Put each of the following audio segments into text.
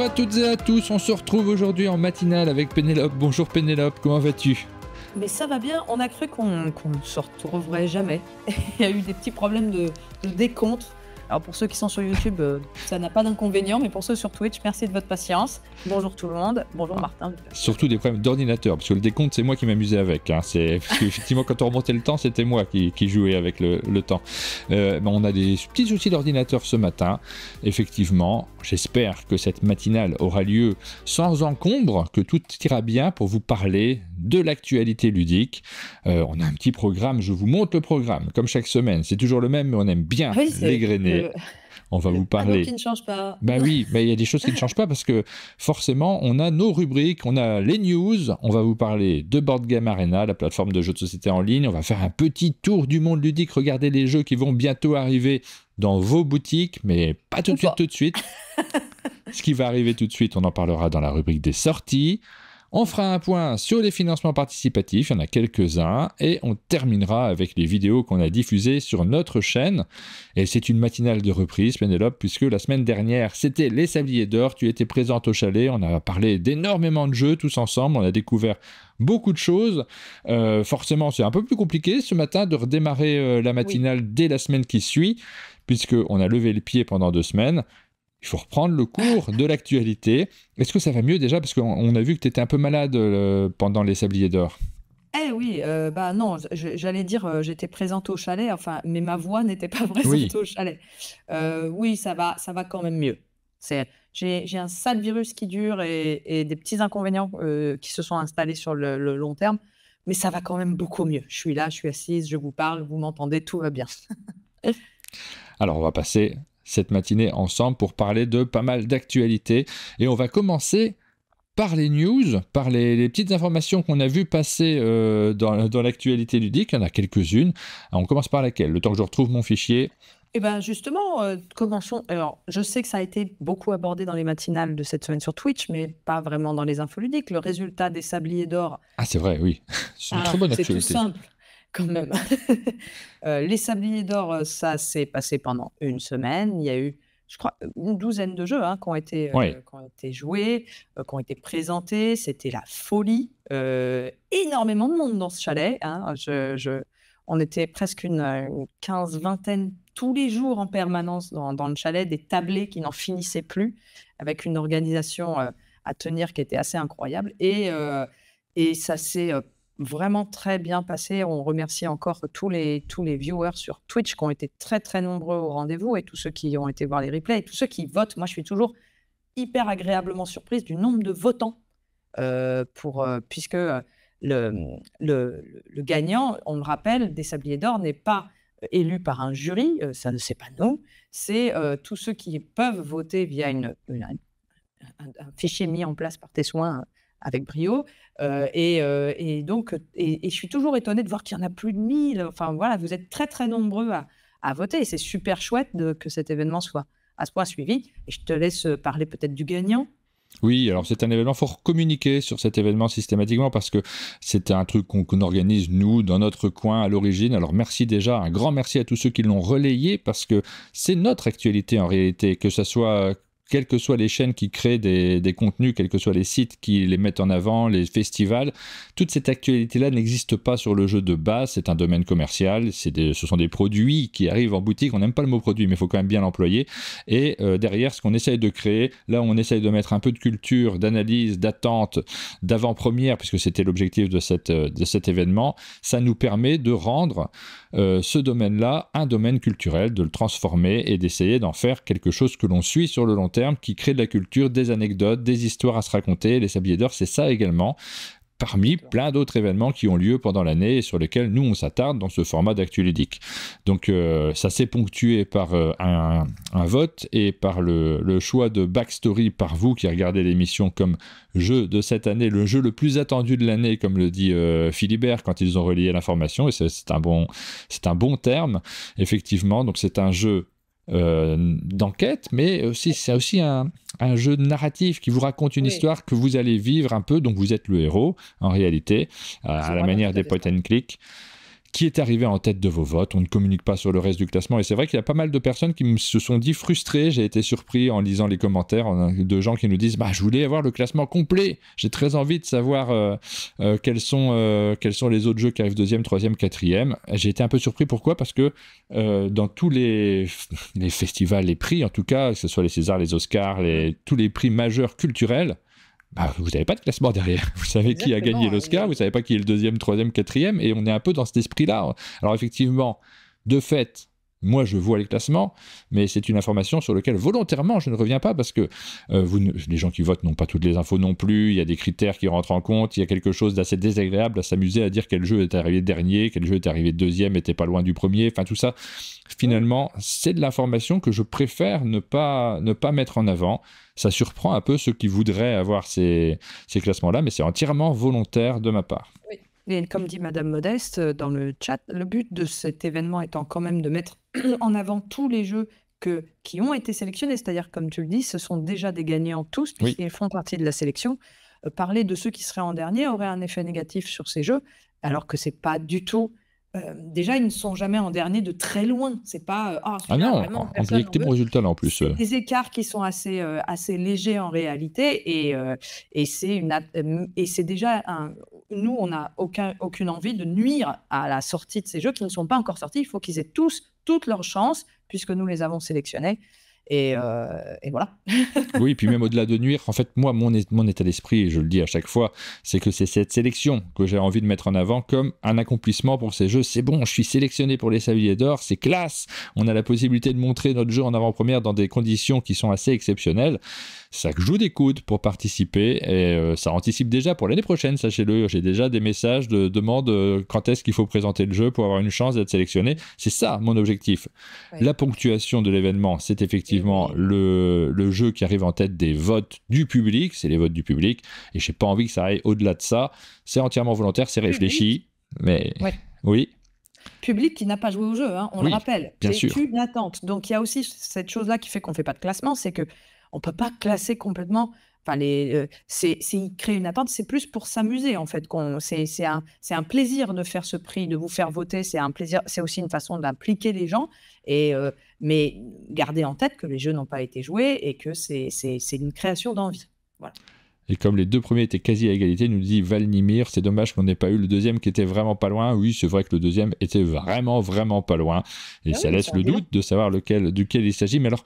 à toutes et à tous, on se retrouve aujourd'hui en matinale avec Pénélope. Bonjour Pénélope, comment vas-tu? Mais ça va bien, on a cru qu'on ne se retrouverait jamais. Il y a eu des petits problèmes de décompte. Alors pour ceux qui sont sur YouTube, ça n'a pas d'inconvénient, mais pour ceux sur Twitch, merci de votre patience. Bonjour tout le monde, bonjour Martin. Surtout des problèmes d'ordinateur, parce que le décompte, c'est moi qui m'amusais avec. Hein. Parce qu'effectivement, quand on remontait le temps, c'était moi qui jouais avec le temps. Mais on a des petits soucis d'ordinateur ce matin. Effectivement, j'espère que cette matinale aura lieu sans encombre, que tout ira bien pour vous parler de l'actualité ludique. On a un petit programme, je vous montre le programme, comme chaque semaine. C'est toujours le même, mais on aime bien l'égrener. On va vous parler. Qui ne change pas. Ben oui, mais il y a des choses qui ne changent pas parce que forcément, on a nos rubriques, on a les news. On va vous parler de Board Game Arena, la plateforme de jeux de société en ligne. On va faire un petit tour du monde ludique. Regardez les jeux qui vont bientôt arriver dans vos boutiques, mais pas tout de suite. Ce qui va arriver tout de suite, on en parlera dans la rubrique des sorties. On fera un point sur les financements participatifs, il y en a quelques-uns, et on terminera avec les vidéos qu'on a diffusées sur notre chaîne. Et c'est une matinale de reprise, Pénélope, puisque la semaine dernière, c'était les Sabliers d'Or, tu étais présente au chalet, on a parlé d'énormément de jeux tous ensemble, on a découvert beaucoup de choses. Forcément, c'est un peu plus compliqué ce matin de redémarrer la matinale dès la semaine qui suit, puisqu'on a levé le pied pendant 2 semaines. Il faut reprendre le cours de l'actualité. Est-ce que ça va mieux déjà? Parce qu'on a vu que tu étais un peu malade pendant les Sabliers d'Or. Eh oui, non, j'allais dire j'étais présente au chalet, enfin, mais ma voix n'était pas présente au chalet. Oui, ça va quand même mieux. J'ai un sale virus qui dure et des petits inconvénients qui se sont installés sur le long terme, mais ça va quand même beaucoup mieux. Je suis là, je suis assise, je vous parle, vous m'entendez, tout va bien. Alors, on va passer cette matinée ensemble pour parler de pas mal d'actualités. Et on va commencer par les news, par les petites informations qu'on a vues passer dans l'actualité ludique. Il y en a quelques-unes. Alors, on commence par laquelle? Le temps que je retrouve mon fichier. Eh bien justement, commençons. Alors, je sais que ça a été beaucoup abordé dans les matinales de cette semaine sur Twitch, mais pas vraiment dans les infos ludiques. Le résultat des Sabliers d'Or. Ah, c'est vrai, oui. C'est une très bonne actualité. C'est tout simple. Quand même. Les Sabliers d'Or, ça s'est passé pendant une semaine. Il y a eu, je crois, une douzaine de jeux qui ont été joués, qui ont été présentés. C'était la folie. Énormément de monde dans ce chalet. Hein. On était presque une 15-20 tous les jours en permanence dans le chalet, des tablés qui n'en finissaient plus, avec une organisation à tenir qui était assez incroyable. Et ça s'est vraiment très bien passé. On remercie encore tous les viewers sur Twitch qui ont été très très nombreux au rendez-vous et tous ceux qui ont été voir les replays et tous ceux qui votent. Moi, je suis toujours hyper agréablement surprise du nombre de votants puisque le gagnant, on le rappelle, des Sabliers d'Or n'est pas élu par un jury, ça ne c'est pas nous, c'est tous ceux qui peuvent voter via un fichier mis en place par tes soins avec brio, et donc je suis toujours étonnée de voir qu'il y en a plus de 1000. Enfin voilà, vous êtes très très nombreux à voter et c'est super chouette que cet événement soit à ce point suivi. Et je te laisse parler peut-être du gagnant. Oui, alors c'est un événement, il faut communiquer sur cet événement systématiquement parce que c'est un truc qu'on organise nous dans notre coin à l'origine. Alors merci déjà, un grand merci à tous ceux qui l'ont relayé parce que c'est notre actualité en réalité, que ce soit quelles que soient les chaînes qui créent des contenus, quels que soient les sites qui les mettent en avant, les festivals, toute cette actualité-là n'existe pas sur le jeu de base, c'est un domaine commercial, ce sont des produits qui arrivent en boutique, on n'aime pas le mot produit, mais il faut quand même bien l'employer, et derrière, ce qu'on essaye de créer, là on essaye de mettre un peu de culture, d'analyse, d'attente, d'avant-première, puisque c'était l'objectif de cet événement, ça nous permet de rendre ce domaine-là un domaine culturel, de le transformer et d'essayer d'en faire quelque chose que l'on suit sur le long terme, qui crée de la culture, des anecdotes, des histoires à se raconter. Les Sabliers d'Or, c'est ça également, parmi plein d'autres événements qui ont lieu pendant l'année et sur lesquels nous on s'attarde dans ce format d'actu ludique. Donc ça s'est ponctué par un vote et par le choix de Backstory par vous qui regardez l'émission comme jeu de cette année, le jeu le plus attendu de l'année, comme le dit Philibert quand ils ont relié l'information, et c'est un bon terme, effectivement. Donc c'est un jeu d'enquête, mais aussi, c'est aussi un jeu narratif qui vous raconte une histoire que vous allez vivre un peu, donc vous êtes le héros en réalité, à la manière des point and click, qui est arrivé en tête de vos votes. On ne communique pas sur le reste du classement. Et c'est vrai qu'il y a pas mal de personnes qui se sont dit frustrées. J'ai été surpris en lisant les commentaires de gens qui nous disent je voulais avoir le classement complet. J'ai très envie de savoir quels sont les autres jeux qui arrivent deuxième, troisième, quatrième. J'ai été un peu surpris. Pourquoi ? Parce que dans tous les festivals, les prix, en tout cas, que ce soit les Césars, les Oscars, tous les prix majeurs culturels, vous n'avez pas de classement derrière. Vous savez qui a gagné l'Oscar, vous ne savez pas qui est le deuxième, troisième, quatrième, et on est un peu dans cet esprit-là. Alors effectivement, de fait, moi je vois les classements, mais c'est une information sur laquelle volontairement je ne reviens pas parce que les gens qui votent n'ont pas toutes les infos non plus, il y a des critères qui rentrent en compte, il y a quelque chose d'assez désagréable à s'amémuser à dire quel jeu est arrivé dernier, quel jeu est arrivé deuxième, était pas loin du premier, enfin tout ça, finalement, c'est de l'information que je préfère ne pas mettre en avant. Ça surprend un peu ceux qui voudraient avoir ces classements-là, mais c'est entièrement volontaire de ma part. Oui. Et comme dit Madame Modeste dans le chat, le but de cet événement étant quand même de mettre en avant tous les jeux qui ont été sélectionnés, c'est-à-dire, comme tu le dis, ce sont déjà des gagnants tous, puisqu'ils font partie de la sélection. Parler de ceux qui seraient en dernier aurait un effet négatif sur ces jeux, alors que c'est pas du tout... déjà, ils ne sont jamais en dernier de très loin. C'est pas non, en objectif résultat là en plus. C'est des écarts qui sont assez légers en réalité, et c'est déjà nous, on n'a aucune envie de nuire à la sortie de ces jeux qui ne sont pas encore sortis. Il faut qu'ils aient tous toutes leurs chances puisque nous les avons sélectionnés. Et voilà. Oui, puis même au-delà de nuire, en fait, moi, mon état d'esprit, et je le dis à chaque fois, c'est que c'est cette sélection que j'ai envie de mettre en avant comme un accomplissement pour ces jeux. C'est bon, je suis sélectionné pour les Sabliers d'Or, c'est classe. On a la possibilité de montrer notre jeu en avant-première dans des conditions qui sont assez exceptionnelles. Ça joue des coudes pour participer et ça anticipe déjà pour l'année prochaine, sachez-le. J'ai déjà des messages de demande quand est-ce qu'il faut présenter le jeu pour avoir une chance d'être sélectionné. C'est ça mon objectif. Oui. La ponctuation de l'événement, c'est effectivement le jeu qui arrive en tête des votes du public. C'est les votes du public et je n'ai pas envie que ça aille au-delà de ça. C'est entièrement volontaire, c'est réfléchi, mais oui. Public qui n'a pas joué au jeu, on le rappelle. Bien sûr. C'est une attente. Donc il y a aussi cette chose-là qui fait qu'on ne fait pas de classement, c'est que on ne peut pas classer complètement. Enfin, s'il crée une attente, c'est plus pour s'amuser en fait. C'est un plaisir de faire ce prix, de vous faire voter. C'est un plaisir. C'est aussi une façon d'impliquer les gens. Mais gardez en tête que les jeux n'ont pas été joués et que c'est une création d'envie. Voilà. Et comme les deux premiers étaient quasi à égalité, nous dit Valnimir, c'est dommage qu'on n'ait pas eu le deuxième qui était vraiment pas loin. Oui, c'est vrai que le deuxième était vraiment, vraiment pas loin. Et ça laisse le doute de savoir duquel il s'agit. Mais alors,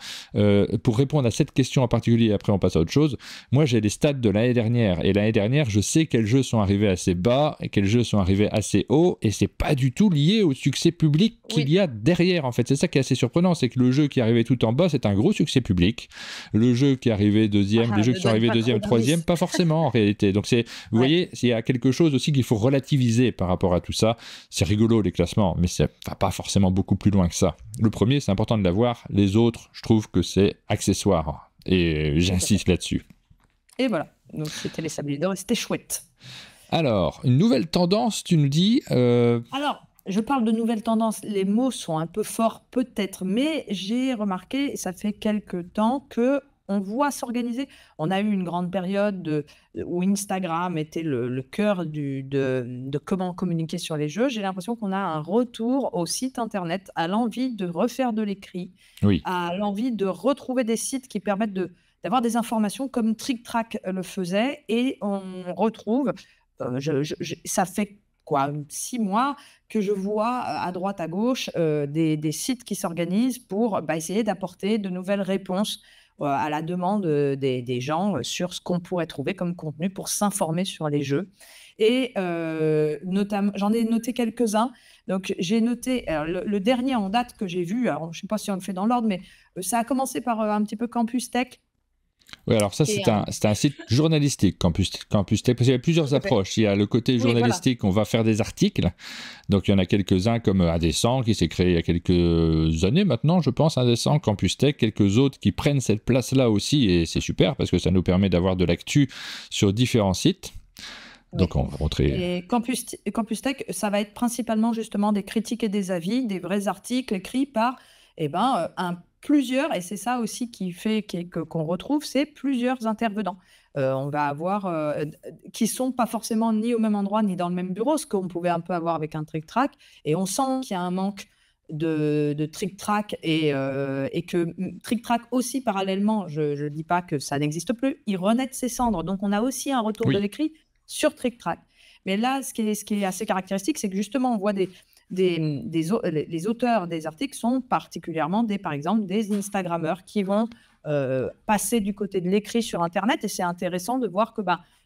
pour répondre à cette question en particulier, après on passe à autre chose, moi j'ai les stats de l'année dernière. Et l'année dernière, je sais quels jeux sont arrivés assez bas et quels jeux sont arrivés assez haut. Et c'est pas du tout lié au succès public qu'il y a derrière. En fait, c'est ça qui est assez surprenant. C'est que le jeu qui est arrivé tout en bas, c'est un gros succès public. Le jeu qui est arrivé deuxième, les jeux qui sont arrivés deuxième, troisième, pas forcément en réalité. Donc vous voyez, il y a quelque chose aussi qu'il faut relativiser par rapport à tout ça. C'est rigolo les classements, mais ça va pas forcément beaucoup plus loin que ça. Le premier, c'est important de l'avoir. Les autres, je trouve que c'est accessoire. Et j'insiste là-dessus. Et voilà. Donc c'était les Sabliers d'Or et c'était chouette. Alors, une nouvelle tendance, tu nous dis... Alors, je parle de nouvelles tendances. Les mots sont un peu forts peut-être, mais j'ai remarqué, ça fait quelques temps que on voit s'organiser. On a eu une grande période où Instagram était le cœur de comment communiquer sur les jeux. J'ai l'impression qu'on a un retour au site internet, à l'envie de refaire de l'écrit, à l'envie de retrouver des sites qui permettent d'avoir des informations comme Trick Track le faisait. Et on retrouve, ça fait 6 mois que je vois à droite, à gauche, des sites qui s'organisent pour essayer d'apporter de nouvelles réponses à la demande des gens sur ce qu'on pourrait trouver comme contenu pour s'informer sur les jeux. Et notamment, j'en ai noté quelques-uns. Donc, j'ai noté le dernier en date que j'ai vu, alors je ne sais pas si on le fait dans l'ordre, mais ça a commencé par un petit peu Campus Tech. Oui, alors ça, c'est un site journalistique, Campus Tech, parce qu'il y a plusieurs approches. Il y a le côté journalistique, on va faire des articles. Donc, il y en a quelques-uns comme Indécent, qui s'est créé il y a quelques années maintenant, je pense, Indécent, Campus Tech, quelques autres qui prennent cette place-là aussi, et c'est super, parce que ça nous permet d'avoir de l'actu sur différents sites. Donc, on va montrer... Et Campus Tech, ça va être principalement justement des critiques et des avis, des vrais articles écrits par plusieurs, et c'est ça aussi qui fait qu'on retrouve, c'est plusieurs intervenants. on va avoir qui sont pas forcément ni au même endroit ni dans le même bureau, ce qu'on pouvait un peu avoir avec un Trick Track. Et on sent qu'il y a un manque de Trick Track et que Trick Track aussi parallèlement, je dis pas que ça n'existe plus, il renaît de ses cendres. Donc on a aussi un retour de l'écrit sur Trick Track. Mais là, ce qui est assez caractéristique, c'est que justement, on voit les auteurs des articles sont particulièrement par exemple, des Instagrammeurs qui vont passer du côté de l'écrit sur Internet. Et c'est intéressant de voir que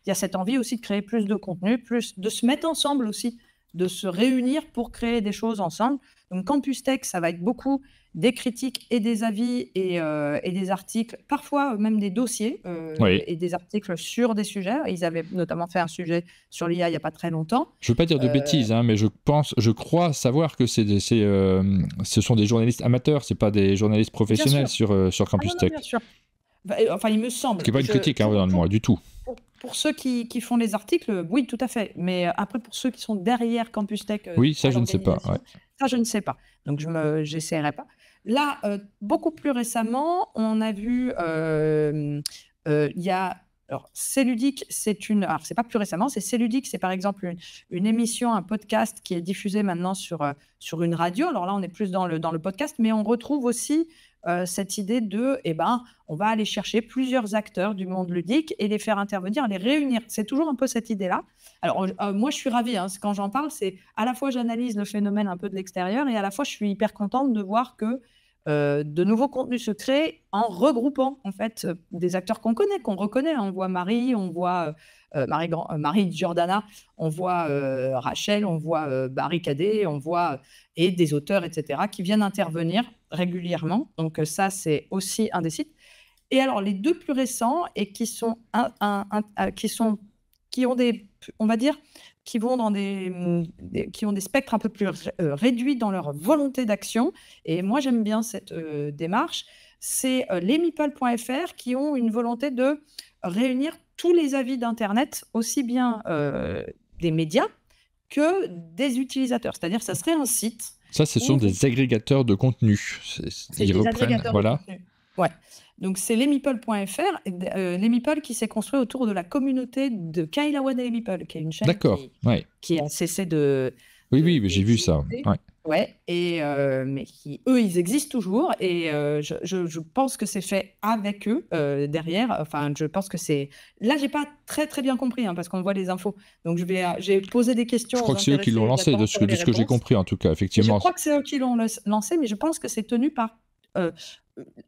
y a cette envie aussi de créer plus de contenu, plus de se mettre ensemble aussi, de se réunir pour créer des choses ensemble. Donc Campus Tech, ça va être beaucoup des critiques et des avis et des articles, parfois même des dossiers et des articles sur des sujets. Ils avaient notamment fait un sujet sur l'IA il n'y a pas très longtemps. Je ne veux pas dire de bêtises, mais je crois savoir que ce sont des journalistes amateurs, ce n'est pas des journalistes professionnels sur Campus Tech. Bien sûr. Enfin, il me semble. Ce qui n'est pas une critique, moi, du tout. Pour ceux qui font les articles, oui, tout à fait. Mais après, pour ceux qui sont derrière Campus Tech, oui, ça, je ne sais pas. Ouais. Ça, je ne sais pas. Donc, j'essaierai pas. Là, beaucoup plus récemment, on a vu, il y a, alors, C'est Ludique, alors c'est pas plus récemment, c'est Ludique, c'est par exemple une émission, un podcast qui est diffusé maintenant sur une radio. Alors là, on est plus dans le podcast, mais on retrouve aussi cette idée de, on va aller chercher plusieurs acteurs du monde ludique et les faire intervenir, les réunir. C'est toujours un peu cette idée-là. Alors, moi, je suis ravie. Quand j'en parle, c'est à la fois, j'analyse le phénomène un peu de l'extérieur et à la fois, je suis hyper contente de voir que de nouveaux contenus se créent en regroupant, en fait, des acteurs qu'on reconnaît. On voit Marie, on voit Marie Giordana, on voit Rachel, on voit Barry Cadet, on voit et des auteurs, etc., qui viennent intervenir régulièrement. Donc ça, c'est aussi un des sites. Et alors, les deux plus récents et qui ont des, on va dire, qui vont dans qui ont des spectres un peu plus réduits dans leur volonté d'action. Et moi, j'aime bien cette démarche. C'est les Meeple.fr qui ont une volonté de réunir tous les avis d'Internet, aussi bien des médias que des utilisateurs. C'est-à-dire, ça serait un site. Ça, ce sont des agrégateurs de contenu. Ils reprennent, voilà. De contenu. Ouais. Donc, c'est lesmeeple.fr, les Meeple qui s'est construit autour de la communauté de Kyle Awan et les Meeple, qui est une chaîne qui a cessé de... Oui, j'ai vu ça. Ouais, mais eux, ils existent toujours, et je pense que c'est fait avec eux derrière. Enfin, je pense que c'est... Là, j'ai pas très très bien compris, parce qu'on voit les infos. Donc, j'ai posé des questions. Je crois que c'est eux qui l'ont lancé, de ce que j'ai compris en tout cas, effectivement. Je crois que c'est eux qui l'ont lancé, mais je pense que c'est tenu par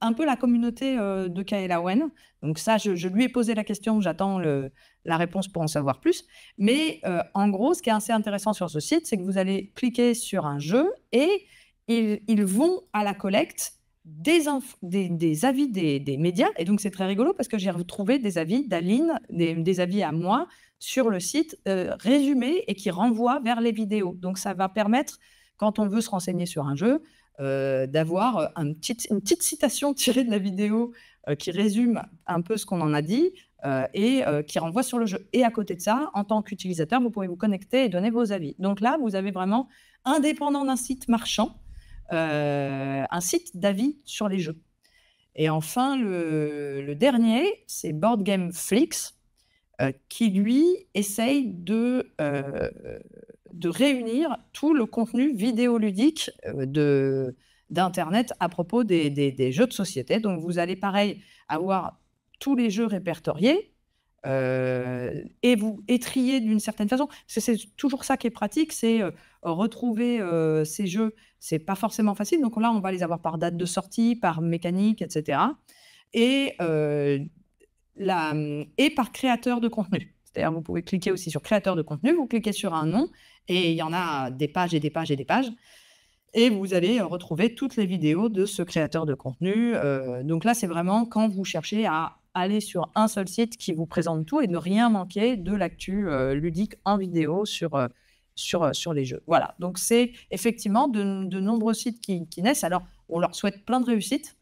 un peu la communauté de Kyle Awan. Donc ça, je lui ai posé la question, j'attends la réponse pour en savoir plus. Mais en gros, ce qui est assez intéressant sur ce site, c'est que vous allez cliquer sur un jeu et ils vont à la collecte des avis des médias. Et donc, c'est très rigolo parce que j'ai retrouvé des avis d'Aline, des avis à moi sur le site résumés et qui renvoient vers les vidéos. Donc, ça va permettre, quand on veut se renseigner sur un jeu, d'avoir une petite citation tirée de la vidéo qui résume un peu ce qu'on en a dit et qui renvoie sur le jeu. Et à côté de ça, en tant qu'utilisateur, vous pouvez vous connecter et donner vos avis. Donc là, vous avez vraiment, indépendant d'un site marchand, un site d'avis sur les jeux. Et enfin, le dernier, c'est Board Game Flix, qui lui essaye de réunir tout le contenu vidéoludique d'Internet à propos des jeux de société. Donc, vous allez, pareil, avoir tous les jeux répertoriés et trier d'une certaine façon. C'est toujours ça qui est pratique, c'est retrouver ces jeux. C'est pas forcément facile. Donc là, on va les avoir par date de sortie, par mécanique, etc. Et par créateur de contenu. C'est-à-dire, vous pouvez cliquer aussi sur créateur de contenu, vous cliquez sur un nom, et il y en a des pages et des pages et des pages, et vous allez retrouver toutes les vidéos de ce créateur de contenu. Donc là, c'est vraiment quand vous cherchez à aller sur un seul site qui vous présente tout et ne rien manquer de l'actu ludique en vidéo sur les jeux. Voilà, donc c'est effectivement de nombreux sites qui naissent. Alors, on leur souhaite plein de réussite.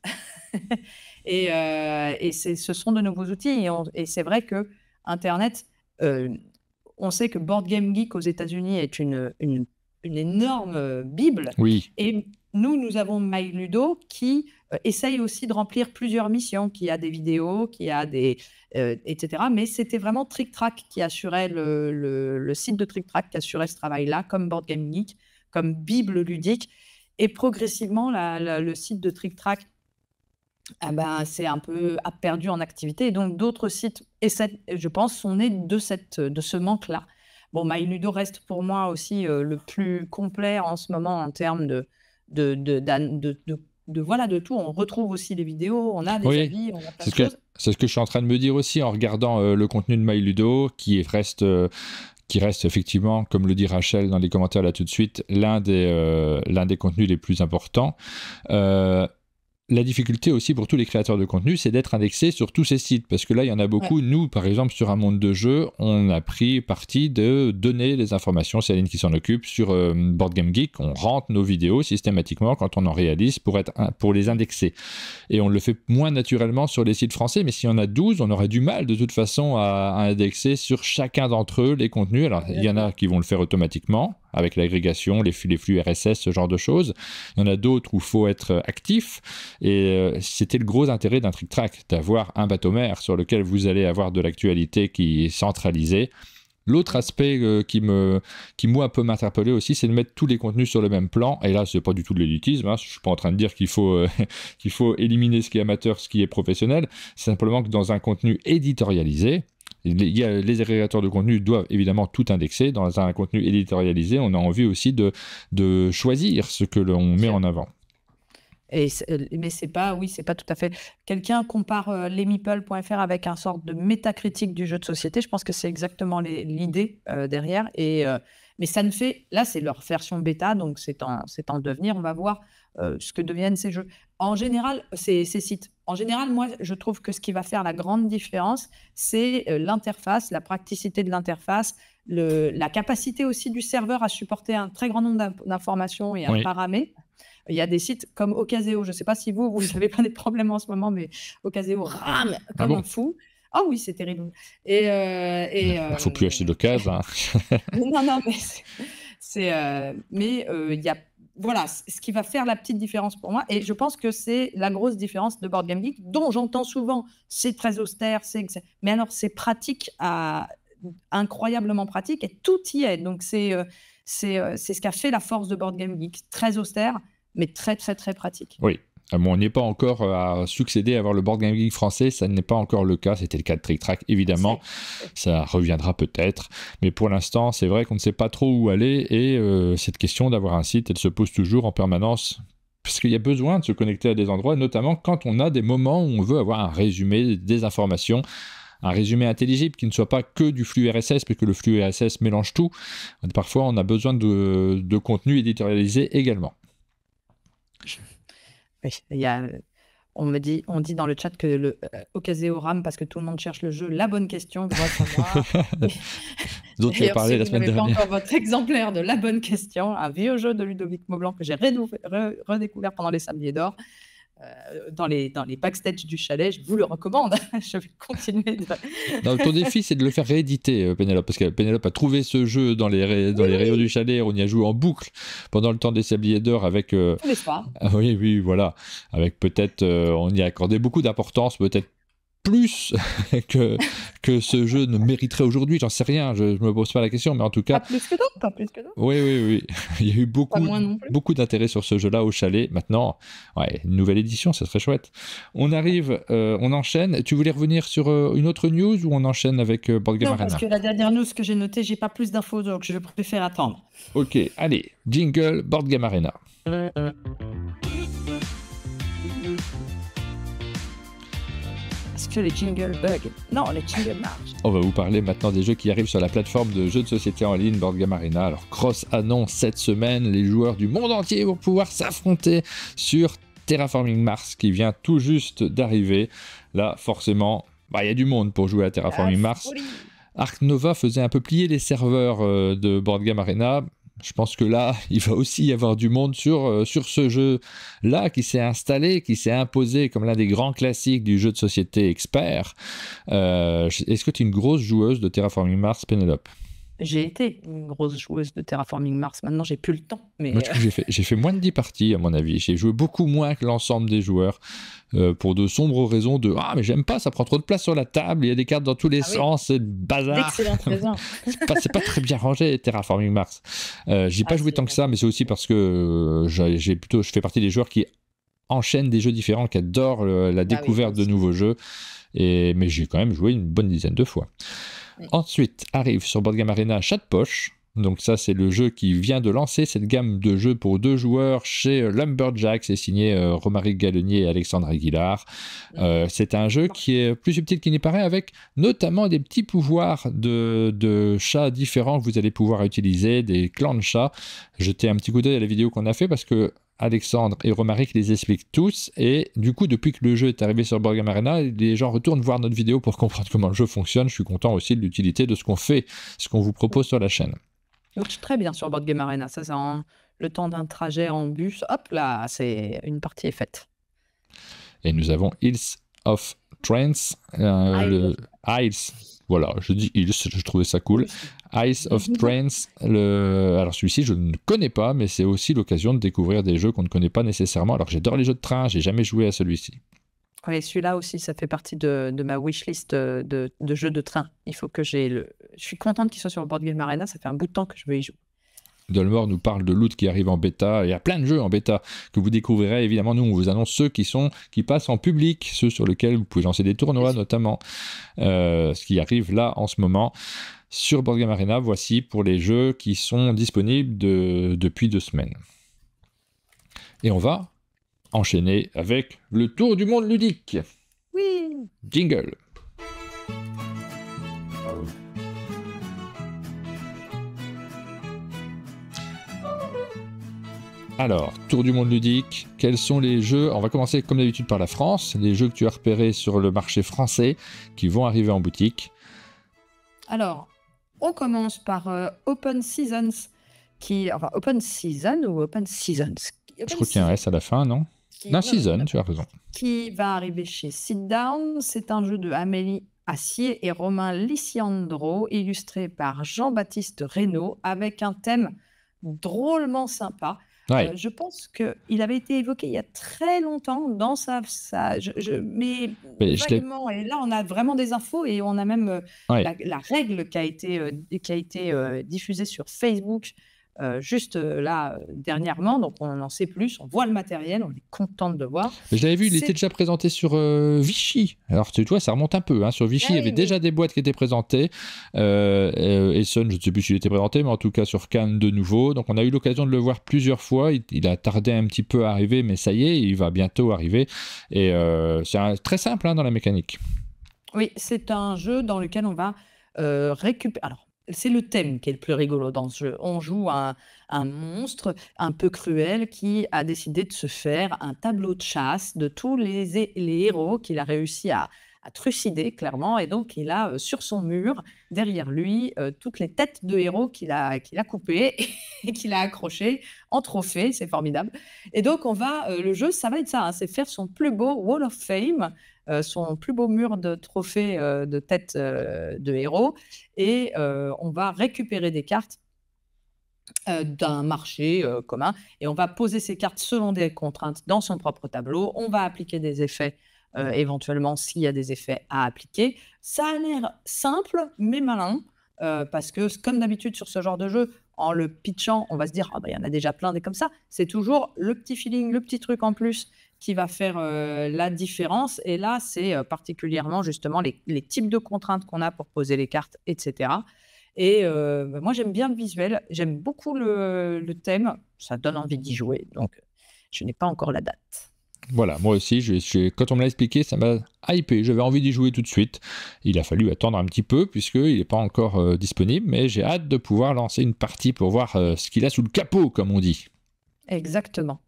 Et ce sont de nouveaux outils. Et c'est vrai que Internet, on sait que Board Game Geek aux États-Unis est une une énorme bible. Oui. Et nous avons MyLudo qui essaye aussi de remplir plusieurs missions, qui a des vidéos, qui a des etc. Mais c'était vraiment Trick Track qui assurait le site de Trick Track qui assurait ce travail-là, comme Board Game Geek, comme bible ludique. Et progressivement, le site de Trick Track c'est un peu a perdu en activité. Et donc, d'autres sites, je pense, sont nés de ce manque-là. Bon, MyLudo reste pour moi aussi le plus complet en ce moment en termes de tout. On retrouve aussi les vidéos, on a des avis, on a plein de choses. C'est ce que je suis en train de me dire aussi en regardant le contenu de MyLudo qui reste effectivement, comme le dit Rachel dans les commentaires là tout de suite, l'un des contenus les plus importants. La difficulté aussi pour tous les créateurs de contenu, c'est d'être indexé sur tous ces sites. Parce que là, il y en a beaucoup. Ouais. Nous, par exemple, sur un monde de jeu, on a pris parti de donner les informations, c'est Aline qui s'en occupe, sur Board Game Geek. On rentre nos vidéos systématiquement quand on en réalise pour les indexer. Et on le fait moins naturellement sur les sites français. Mais s'il y en a 12, on aurait du mal de toute façon à indexer sur chacun d'entre eux les contenus. Alors, il y en a qui vont le faire automatiquement, avec l'agrégation, les flux RSS, ce genre de choses. Il y en a d'autres où il faut être actif. Et c'était le gros intérêt d'un Trick Track, d'avoir un bateau-mère sur lequel vous allez avoir de l'actualité qui est centralisée. L'autre aspect qui moi peut m'interpeller aussi, c'est de mettre tous les contenus sur le même plan. Et là, c'est pas du tout de l'élitisme. Hein. Je suis pas en train de dire qu'il faut éliminer ce qui est amateur, ce qui est professionnel. C'est simplement que dans un contenu éditorialisé, les agrégateurs de contenu doivent évidemment tout indexer. Dans un contenu éditorialisé, on a envie aussi de choisir ce que l'on met en avant. Mais c'est pas tout à fait. Quelqu'un compare lesmeeple.fr avec un sorte de métacritique du jeu de société. Je pense que c'est exactement l'idée derrière. Mais ça ne fait. Là, c'est leur version bêta, donc c'est en devenir. On va voir ce que deviennent ces jeux. En général, ces sites. En général, moi, je trouve que ce qui va faire la grande différence, c'est l'interface, la praticité de l'interface, la capacité aussi du serveur à supporter un très grand nombre d'informations et à paramètres. Il y a des sites comme Ocaseo, je ne sais pas si vous n'avez pas des problèmes en ce moment, mais Ocaseo rame comme un fou. Ah oui, c'est terrible. Il ne faut plus acheter d'occasion. Non, mais il y a... Voilà, ce qui va faire la petite différence pour moi. Et je pense que c'est la grosse différence de Board Game Geek, dont j'entends souvent, c'est très austère, mais alors c'est pratique, incroyablement pratique, et tout y est. Donc c'est ce qui a fait la force de Board Game Geek. Très austère, mais très, très, très pratique. Oui. Bon, on n'est pas encore à succéder à avoir le Board Game Geek français, ça n'est pas encore le cas, c'était le cas de Trick Track, évidemment, ça reviendra peut-être, mais pour l'instant, c'est vrai qu'on ne sait pas trop où aller, et cette question d'avoir un site, elle se pose toujours en permanence, parce qu'il y a besoin de se connecter à des endroits, notamment quand on a des moments où on veut avoir un résumé, des informations, un résumé intelligible qui ne soit pas que du flux RSS, parce que le flux RSS mélange tout, parfois on a besoin de contenu éditorialisé également. Oui, on dit dans le chat que le Ocaseo rame parce que tout le monde cherche le jeu La Bonne Question. Dont tu as parlé la semaine dernière. Pas encore votre exemplaire de La Bonne Question, un vieux jeu de Ludovic Maublanc que j'ai redécouvert pendant les Samedis d'Or. Dans les backstage du chalet, je vous le recommande. Je vais continuer. Non, ton défi, c'est de le faire rééditer, Pénélope, parce que Pénélope a trouvé ce jeu dans les rayons du chalet. On y a joué en boucle pendant le temps des Sabliers d'Or avec. Tous les soirs. Oui, voilà. Avec peut-être, on y a accordé beaucoup d'importance, peut-être plus que ce jeu ne mériterait aujourd'hui, j'en sais rien, je me pose pas la question, mais en tout cas... Pas plus que d'autres. Oui. Il y a eu beaucoup d'intérêt sur ce jeu-là au chalet. Maintenant, une nouvelle édition, ça serait chouette. On arrive, on enchaîne. Tu voulais revenir sur une autre news ou on enchaîne avec Board Game Arena ? Non, parce que la dernière news que j'ai notée, j'ai pas plus d'infos, donc je préfère attendre. Ok, allez, jingle, Board Game Arena. Que les jingles bug. Non, les jingles marchent. On va vous parler maintenant des jeux qui arrivent sur la plateforme de jeux de société en ligne Board Game Arena. Alors, grosse annonce cette semaine, les joueurs du monde entier vont pouvoir s'affronter sur Terraforming Mars qui vient tout juste d'arriver. Là, forcément, il y a du monde pour jouer à Terraforming Mars. Ark Nova faisait un peu plier les serveurs de Board Game Arena. Je pense que là, il va aussi y avoir du monde sur ce jeu-là qui s'est installé, qui s'est imposé comme l'un des grands classiques du jeu de société expert. Est-ce que tu es une grosse joueuse de Terraforming Mars, Pénélope ? J'ai été une grosse joueuse de Terraforming Mars. Maintenant, j'ai plus le temps. Mais Moi, je trouve que j'ai fait moins de 10 parties, à mon avis. J'ai joué beaucoup moins que l'ensemble des joueurs pour de sombres raisons de « Ah, mais j'aime pas, ça prend trop de place sur la table, il y a des cartes dans tous les sens, c'est le bazar. » d'excellentes raisons. C'est pas très bien rangé, Terraforming Mars. J'ai pas joué tant que ça, mais c'est aussi parce que je fais partie des joueurs qui enchaînent des jeux différents, qui adorent la découverte de nouveaux jeux. Mais j'ai quand même joué une bonne dizaine de fois. Oui. Ensuite arrive sur Board Game Arena Chat de Poche. Donc ça, c'est le jeu qui vient de lancer cette gamme de jeux pour 2 joueurs chez Lumberjack. C'est signé Romaric Gallenier et Alexandre Aguilar. C'est un jeu qui est plus subtil qu'il n'y paraît, avec notamment des petits pouvoirs de chats différents que vous allez pouvoir utiliser, des clans de chats. Jetez un petit coup d'œil à la vidéo qu'on a fait parce que Alexandre et Romaric les expliquent tous, et du coup depuis que le jeu est arrivé sur Board Game Arena, les gens retournent voir notre vidéo pour comprendre comment le jeu fonctionne. Je suis content aussi de l'utilité de ce qu'on fait, ce qu'on vous propose sur la chaîne. Ça marche très bien sur Board Game Arena. Ça, c'est le temps d'un trajet en bus. Hop là, c'est une partie est faite. Et nous avons Hills of Trance, Isles. Voilà, je dis Hills, je trouvais ça cool. Isles of Trance. Alors celui-ci, je ne connais pas, mais c'est aussi l'occasion de découvrir des jeux qu'on ne connaît pas nécessairement. Alors j'adore les jeux de train, j'ai jamais joué à celui-ci. Oui, celui-là aussi, ça fait partie de ma wishlist de jeux de train. Il faut que Je suis contente qu'il soit sur Board Game Arena, ça fait un bout de temps que je veux y jouer. Dolmore nous parle de Loot qui arrive en bêta. Il y a plein de jeux en bêta que vous découvrirez. Évidemment, nous, on vous annonce ceux qui passent en public, ceux sur lesquels vous pouvez lancer des tournois, notamment. Ce qui arrive là en ce moment. Sur Board Game Arena, voici pour les jeux qui sont disponibles depuis 2 semaines. Et on va enchaîner avec le tour du monde ludique. Oui. Jingle. Alors, tour du monde ludique, quels sont les jeux? On va commencer comme d'habitude par la France, les jeux que tu as repérés sur le marché français qui vont arriver en boutique. Alors, on commence par Open Seasons, enfin Open Season ou Open Seasons? Je crois qu'il y a un S à la fin, non? Non, Season, tu as raison. Qui va arriver chez Sit Down. C'est un jeu de Amélie Assier et Romain Liciandro, illustré par Jean-Baptiste Reynaud, avec un thème drôlement sympa. Ouais. Je pense qu'il avait été évoqué il y a très longtemps dans mais vaguement, et là on a vraiment des infos et on a même la règle qui a été diffusée sur Facebook juste là dernièrement, donc on en sait plus, on voit le matériel, on est contente de voir. Je l'avais vu, il était déjà présenté sur Vichy. Alors tu vois, ça remonte un peu. Hein. Sur Vichy, il y avait déjà des boîtes qui étaient présentées. Essen, je ne sais plus s'il était présenté, mais en tout cas sur Cannes de nouveau. Donc on a eu l'occasion de le voir plusieurs fois. Il a tardé un petit peu à arriver, mais ça y est, il va bientôt arriver. Et c'est très simple dans la mécanique. Oui, c'est un jeu dans lequel on va récupérer... Alors, c'est le thème qui est le plus rigolo dans ce jeu. On joue un monstre un peu cruel qui a décidé de se faire un tableau de chasse de tous les héros qu'il a réussi à trucider, clairement. Et donc, il a sur son mur, derrière lui, toutes les têtes de héros qu'il a coupées et qu'il a accrochées en trophée. C'est formidable. Et donc, le jeu, ça va être ça, hein, c'est faire son plus beau Wall of Fame, son plus beau mur de trophées de têtes de héros. Et on va récupérer des cartes d'un marché commun. Et on va poser ces cartes selon des contraintes dans son propre tableau. On va appliquer des effets éventuellement s'il y a des effets à appliquer. Ça a l'air simple mais malin parce que comme d'habitude sur ce genre de jeu, en le pitchant, on va se dire il y en a déjà plein des comme ça. C'est toujours le petit feeling, le petit truc en plus qui va faire la différence. Et là, c'est particulièrement justement les types de contraintes qu'on a pour poser les cartes, etc. Et moi, j'aime bien le visuel, j'aime beaucoup le thème, ça donne envie d'y jouer. Donc, je n'ai pas encore la date. Voilà, moi aussi, quand on me l'a expliqué, ça m'a hypé. J'avais envie d'y jouer tout de suite. Il a fallu attendre un petit peu puisqu'il n'est pas encore disponible, mais j'ai hâte de pouvoir lancer une partie pour voir ce qu'il a sous le capot, comme on dit. Exactement.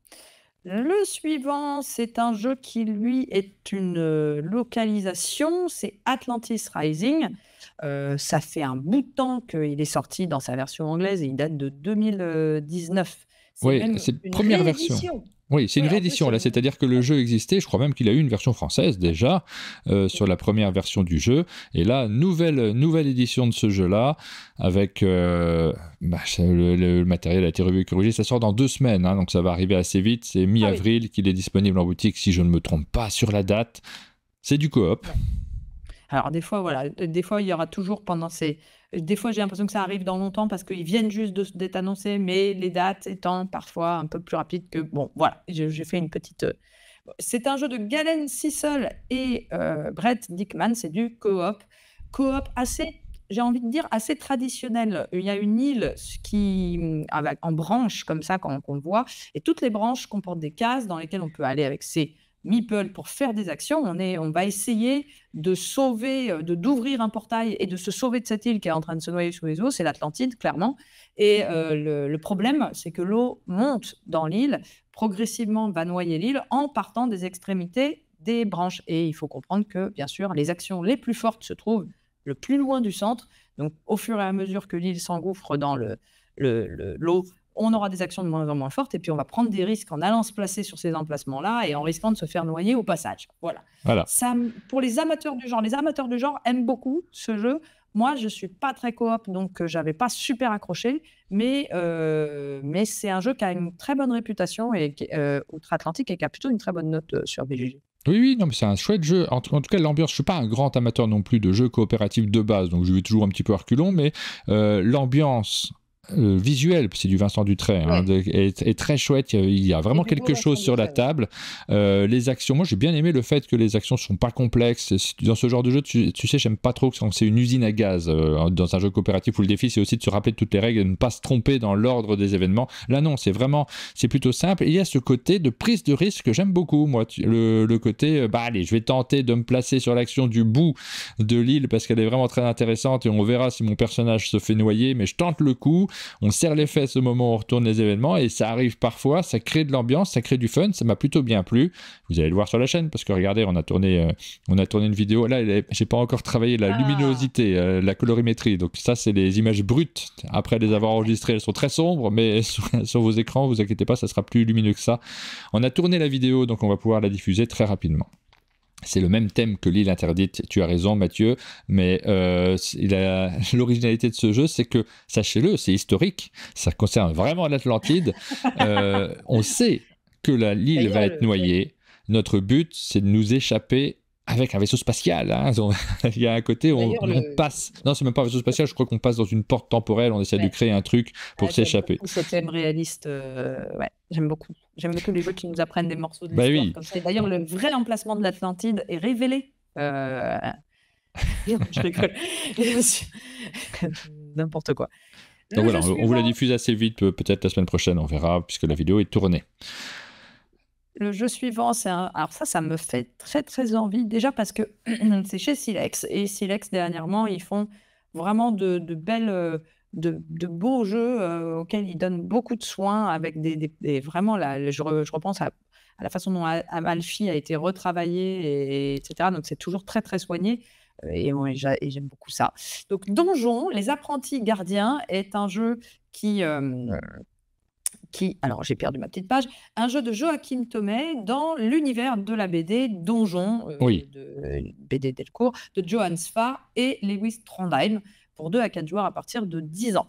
Le suivant, c'est un jeu qui, lui, est une localisation. C'est Atlantis Rising. Ça fait un bout de temps qu'il est sorti dans sa version anglaise et il date de 2019. C'est Oui, même c'est une première version. réédition. Oui, c'est une Oui, en plus, réédition là, c'est-à-dire que le jeu existait, je crois même qu'il a eu une version française déjà sur la première version du jeu, et là, nouvelle édition de ce jeu-là, avec le matériel a été revu et corrigé, ça sort dans 2 semaines, hein, donc ça va arriver assez vite, c'est mi-avril qu'il est disponible en boutique, si je ne me trompe pas sur la date, c'est du coop. Ouais. Alors des fois, voilà, des fois, il y aura toujours pendant ces... Des fois, j'ai l'impression que ça arrive dans longtemps parce qu'ils viennent juste d'être annoncés, mais les dates étant parfois un peu plus rapides que... Bon, voilà, j'ai fait une petite... C'est un jeu de Galen Cecil et Brett Dickman, c'est du coop. Coop assez, j'ai envie de dire, assez traditionnel. Il y a une île en branches comme ça qu'on voit, et toutes les branches comportent des cases dans lesquelles on peut aller avec ses meeples pour faire des actions. On va essayer de sauver, d'ouvrir un portail et de se sauver de cette île qui est en train de se noyer sous les eaux. C'est l'Atlantide, clairement. Et le problème, c'est que l'eau monte dans l'île, progressivement va noyer l'île en partant des extrémités des branches. Et il faut comprendre que, bien sûr, les actions les plus fortes se trouvent le plus loin du centre. Donc, au fur et à mesure que l'île s'engouffre dans l'eau, on aura des actions de moins en moins fortes, et puis on va prendre des risques en allant se placer sur ces emplacements-là et en risquant de se faire noyer au passage. Voilà. Ça, pour les amateurs du genre aiment beaucoup ce jeu. Moi, je ne suis pas très coop, donc je n'avais pas super accroché, mais c'est un jeu qui a une très bonne réputation outre-Atlantique et qui a plutôt une très bonne note sur BGG. Oui, non, mais c'est un chouette jeu. En tout cas, l'ambiance, je ne suis pas un grand amateur non plus de jeux coopératifs de base, donc je vais toujours un petit peu à reculons, mais l'ambiance visuel, c'est du Vincent Dutrait, hein, est très chouette. Il y a vraiment quelque chose sur la table. Les actions, moi j'ai bien aimé le fait que les actions sont pas complexes. Dans ce genre de jeu, tu sais, j'aime pas trop quand c'est une usine à gaz dans un jeu coopératif où le défi c'est aussi de se rappeler de toutes les règles et de ne pas se tromper dans l'ordre des événements. Là non, c'est plutôt simple. Et il y a ce côté de prise de risque que j'aime beaucoup, moi. Le côté, allez, je vais tenter de me placer sur l'action du bout de l'île parce qu'elle est vraiment très intéressante et on verra si mon personnage se fait noyer, mais je tente le coup. On serre les fesses au moment où on retourne les événements et ça arrive parfois, ça crée de l'ambiance, ça crée du fun, ça m'a plutôt bien plu. Vous allez le voir sur la chaîne parce que regardez, on a tourné une vidéo. Là, j'ai pas encore travaillé la luminosité, la colorimétrie. Donc ça, c'est les images brutes. Après les avoir enregistrées, elles sont très sombres, mais sur vos écrans, vous inquiétez pas, ça sera plus lumineux que ça. On a tourné la vidéo, donc on va pouvoir la diffuser très rapidement. C'est le même thème que l'île interdite, tu as raison Mathieu, mais l'originalité de ce jeu, c'est que, sachez-le, c'est historique, ça concerne vraiment l'Atlantide, on sait que l'île va être noyée, notre but c'est de nous échapper avec un vaisseau spatial, hein. Il y a un côté où on passe, non c'est même pas un vaisseau spatial, je crois qu'on passe dans une porte temporelle, on essaie de créer un truc pour s'échapper. Ce thème réaliste, j'aime beaucoup les jeux qui nous apprennent des morceaux de l'histoire comme ça. D'ailleurs, le vrai emplacement de l'Atlantide est révélé. Je rigole. N'importe quoi. Donc voilà, on vous la diffuse assez vite, peut-être la semaine prochaine, on verra, puisque la vidéo est tournée. Le jeu suivant, alors ça me fait très très envie, déjà parce que c'est chez Silex, et Silex dernièrement, ils font vraiment de de beaux jeux auxquels ils donnent beaucoup de soin, avec vraiment, je repense à la façon dont Amalfi a été retravaillé, etc. Donc c'est toujours très très soigné, et j'aime beaucoup ça. Donc Donjon, les apprentis gardiens est un jeu alors j'ai perdu ma petite page, un jeu de Joachim Thomé dans l'univers de la BD Donjon, de BD Delcourt, de Johann Sfar et Lewis Trondheim, pour 2 à 4 joueurs à partir de 10 ans.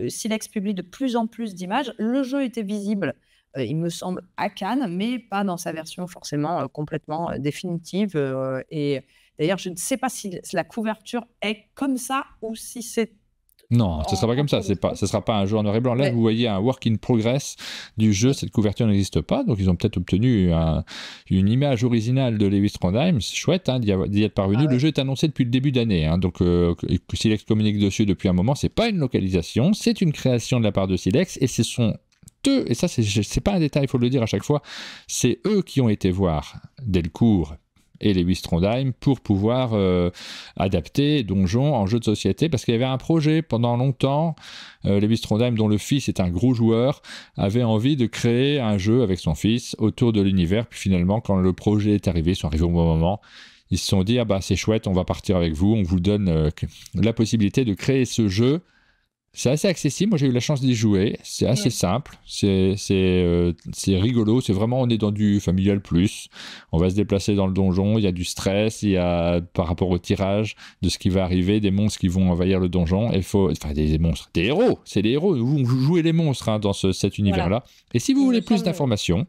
Silex publie de plus en plus d'images. Le jeu était visible, il me semble, à Cannes, mais pas dans sa version forcément complètement définitive. Et d'ailleurs, je ne sais pas si la couverture est comme ça ou si c'est... Non, ce ne sera pas comme ça. Ce ne sera pas un jeu en noir et blanc. Là, vous voyez un work in progress du jeu. Cette couverture n'existe pas. Donc, ils ont peut-être obtenu une image originale de Lewis Trondheim. C'est chouette d'y être parvenu. Le jeu est annoncé depuis le début d'année. Donc, Silex communique dessus depuis un moment. Ce n'est pas une localisation. C'est une création de la part de Silex. Et ce sont eux, et ça, c'est pas un détail, il faut le dire à chaque fois, c'est eux qui ont été voir Delcourt et Lewis Trondheim pour pouvoir adapter Donjon en jeu de société, parce qu'il y avait un projet pendant longtemps. Lewis Trondheim, dont le fils est un gros joueur, avait envie de créer un jeu avec son fils autour de l'univers. Puis finalement, quand le projet est arrivé, ils sont arrivés au bon moment, ils se sont dit c'est chouette, on va partir avec vous, on vous donne la possibilité de créer ce jeu C'est assez accessible. Moi, j'ai eu la chance d'y jouer. C'est assez simple. C'est rigolo. C'est vraiment, on est dans du familial plus. On va se déplacer dans le donjon. Il y a du stress. Il y a, par rapport au tirage de ce qui va arriver, des monstres qui vont envahir le donjon. Des monstres. Des héros. C'est des héros. Vous jouez les monstres dans cet univers-là. Et si vous voulez plus d'informations,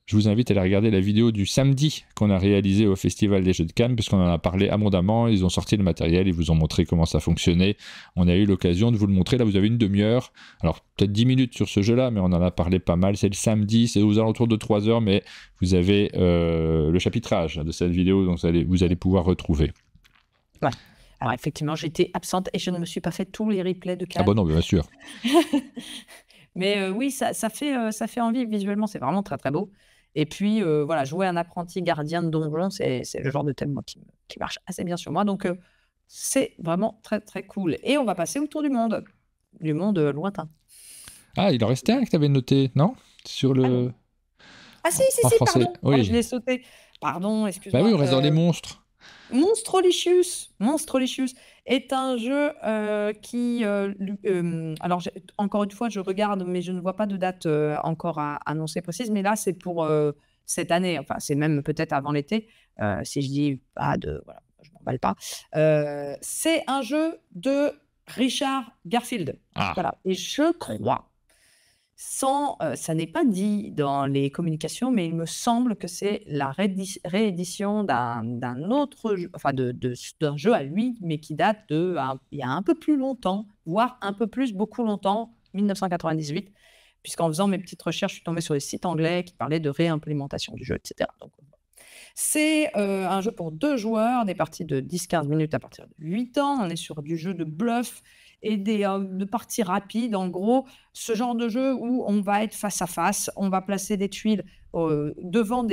je vous invite à aller regarder la vidéo du samedi qu'on a réalisée au Festival des Jeux de Cannes, puisqu'on en a parlé abondamment. Ils ont sorti le matériel, ils vous ont montré comment ça fonctionnait. On a eu l'occasion de vous le montrer. Là, vous avez une demi-heure. Alors, peut-être 10 minutes sur ce jeu-là, mais on en a parlé pas mal. C'est le samedi, c'est aux alentours de 3 heures, mais vous avez le chapitrage de cette vidéo, donc vous allez pouvoir retrouver. Ouais. Alors, effectivement, j'étais absente et je ne me suis pas fait tous les replays de Cannes. Ah bon, non, bien sûr. Mais oui, ça fait envie visuellement, c'est vraiment très, très beau. Et puis, voilà, jouer un apprenti gardien de donjon, c'est le genre de thème qui marche assez bien sur moi. Donc, c'est vraiment très, très cool. Et on va passer au tour du monde lointain. Ah, il en restait un que tu avais noté, non? Sur le... si, français. Pardon. Oui. Oh, je l'ai sauté. Pardon, excuse-moi. Bah oui, on reste dans les monstres. Monstrolicious est un jeu qui... alors, encore une fois, je regarde, mais je ne vois pas de date encore à annoncer précise. Mais là, c'est pour cette année. Enfin, c'est même peut-être avant l'été. Si je dis pas de... Voilà, je ne m'emballe pas. C'est un jeu de Richard Garfield. Voilà. Et je crois... ça n'est pas dit dans les communications, mais il me semble que c'est la réédition d'un autre jeu, enfin d'un jeu à lui, mais qui date il y a un peu plus longtemps, voire un peu plus, beaucoup longtemps, 1998, puisqu'en faisant mes petites recherches, je suis tombée sur des sites anglais qui parlaient de réimplémentation du jeu, etc. Donc, c'est un jeu pour 2 joueurs, des parties de 10-15 minutes à partir de 8 ans. On est sur du jeu de bluff et de parties rapides. En gros, ce genre de jeu où on va être face à face, on va placer des tuiles devant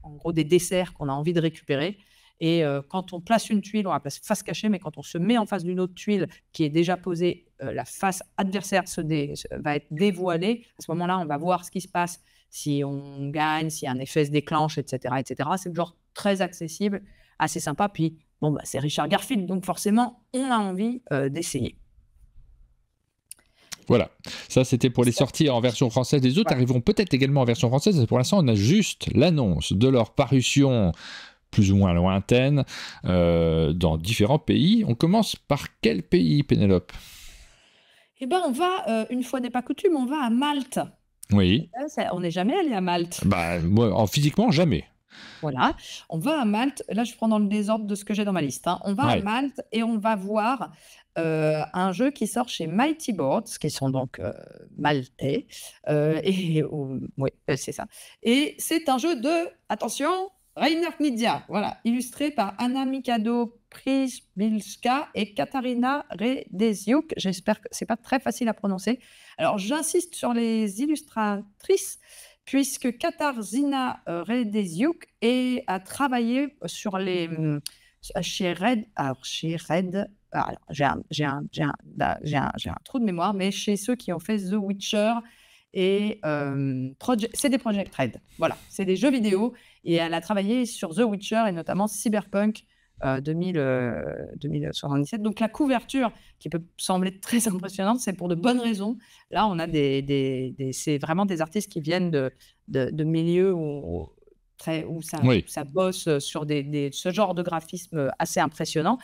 en gros des desserts qu'on a envie de récupérer. Et quand on place une tuile, on la place face cachée, mais quand on se met en face d'une autre tuile qui est déjà posée, la face adversaire va être dévoilée. À ce moment-là, on va voir ce qui se passe, si on gagne, si un effet se déclenche, etc. etc. C'est le genre très accessible, assez sympa. Puis, c'est Richard Garfield, donc forcément, on a envie d'essayer. Voilà, ça c'était pour les sorties en version française. Les autres arriveront peut-être également en version française. Pour l'instant, on a juste l'annonce de leur parution plus ou moins lointaine dans différents pays. On commence par quel pays, Pénélope? Eh bien, on va, une fois n'est pas coutume, on va à Malte. Oui. On n'est jamais allé à Malte. Moi, physiquement, jamais. Voilà, on va à Malte. Là, je prends dans le désordre de ce que j'ai dans ma liste. On va à Malte et on va voir un jeu qui sort chez Mighty Boards, qui sont donc maltais. Oui, c'est ça. Et c'est un jeu de, attention, Reiner Knizia, voilà, illustré par Anna Mikado Przybylska et Katarina Redeziuk. J'espère que c'est pas très facile à prononcer. Alors, j'insiste sur les illustratrices, puisque Katarzyna Redeziuk a travaillé sur chez Red. Alors, chez Red, j'ai un trou de mémoire, mais chez ceux qui ont fait The Witcher et c'est des Project Red. Voilà, c'est des jeux vidéo et elle a travaillé sur The Witcher et notamment Cyberpunk 2077. Donc la couverture qui peut sembler très impressionnante, c'est pour de bonnes raisons. Là, on a c'est vraiment des artistes qui viennent de milieux où ça bosse sur ce genre de graphisme assez impressionnant.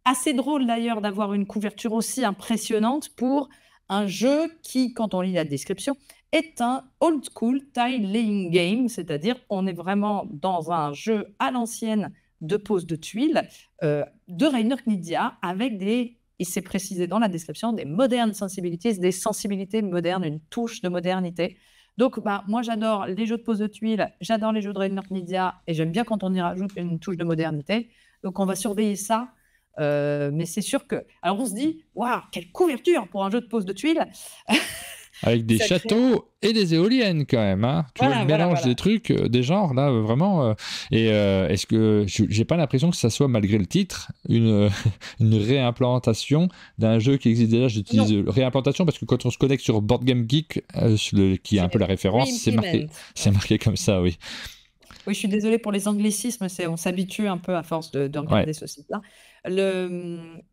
Assez drôle d'ailleurs d'avoir une couverture aussi impressionnante pour un jeu qui, quand on lit la description, est un old school tile laying game, c'est-à-dire on est vraiment dans un jeu à l'ancienne de pose de tuiles de Reiner Knizia avec il s'est précisé dans la description, des modern sensibilities, des sensibilités modernes, une touche de modernité. Donc, moi, j'adore les jeux de pose de tuiles, j'adore les jeux de Reiner Knizia et j'aime bien quand on y rajoute une touche de modernité. Donc, on va surveiller ça. Mais c'est sûr que... Alors, on se dit, waouh, quelle couverture pour un jeu de pose de tuiles. Avec des châteaux et des éoliennes quand même, hein. Tu vois le mélange des trucs, des genres là, vraiment. Est-ce que j'ai pas l'impression que ça soit, malgré le titre, une réimplantation d'un jeu qui existe déjà? J'utilise réimplantation parce que quand on se connecte sur Board Game Geek, qui est un peu la référence, c'est marqué comme ça, oui. Oui, je suis désolée pour les anglicismes, on s'habitue un peu à force de regarder ce site-là.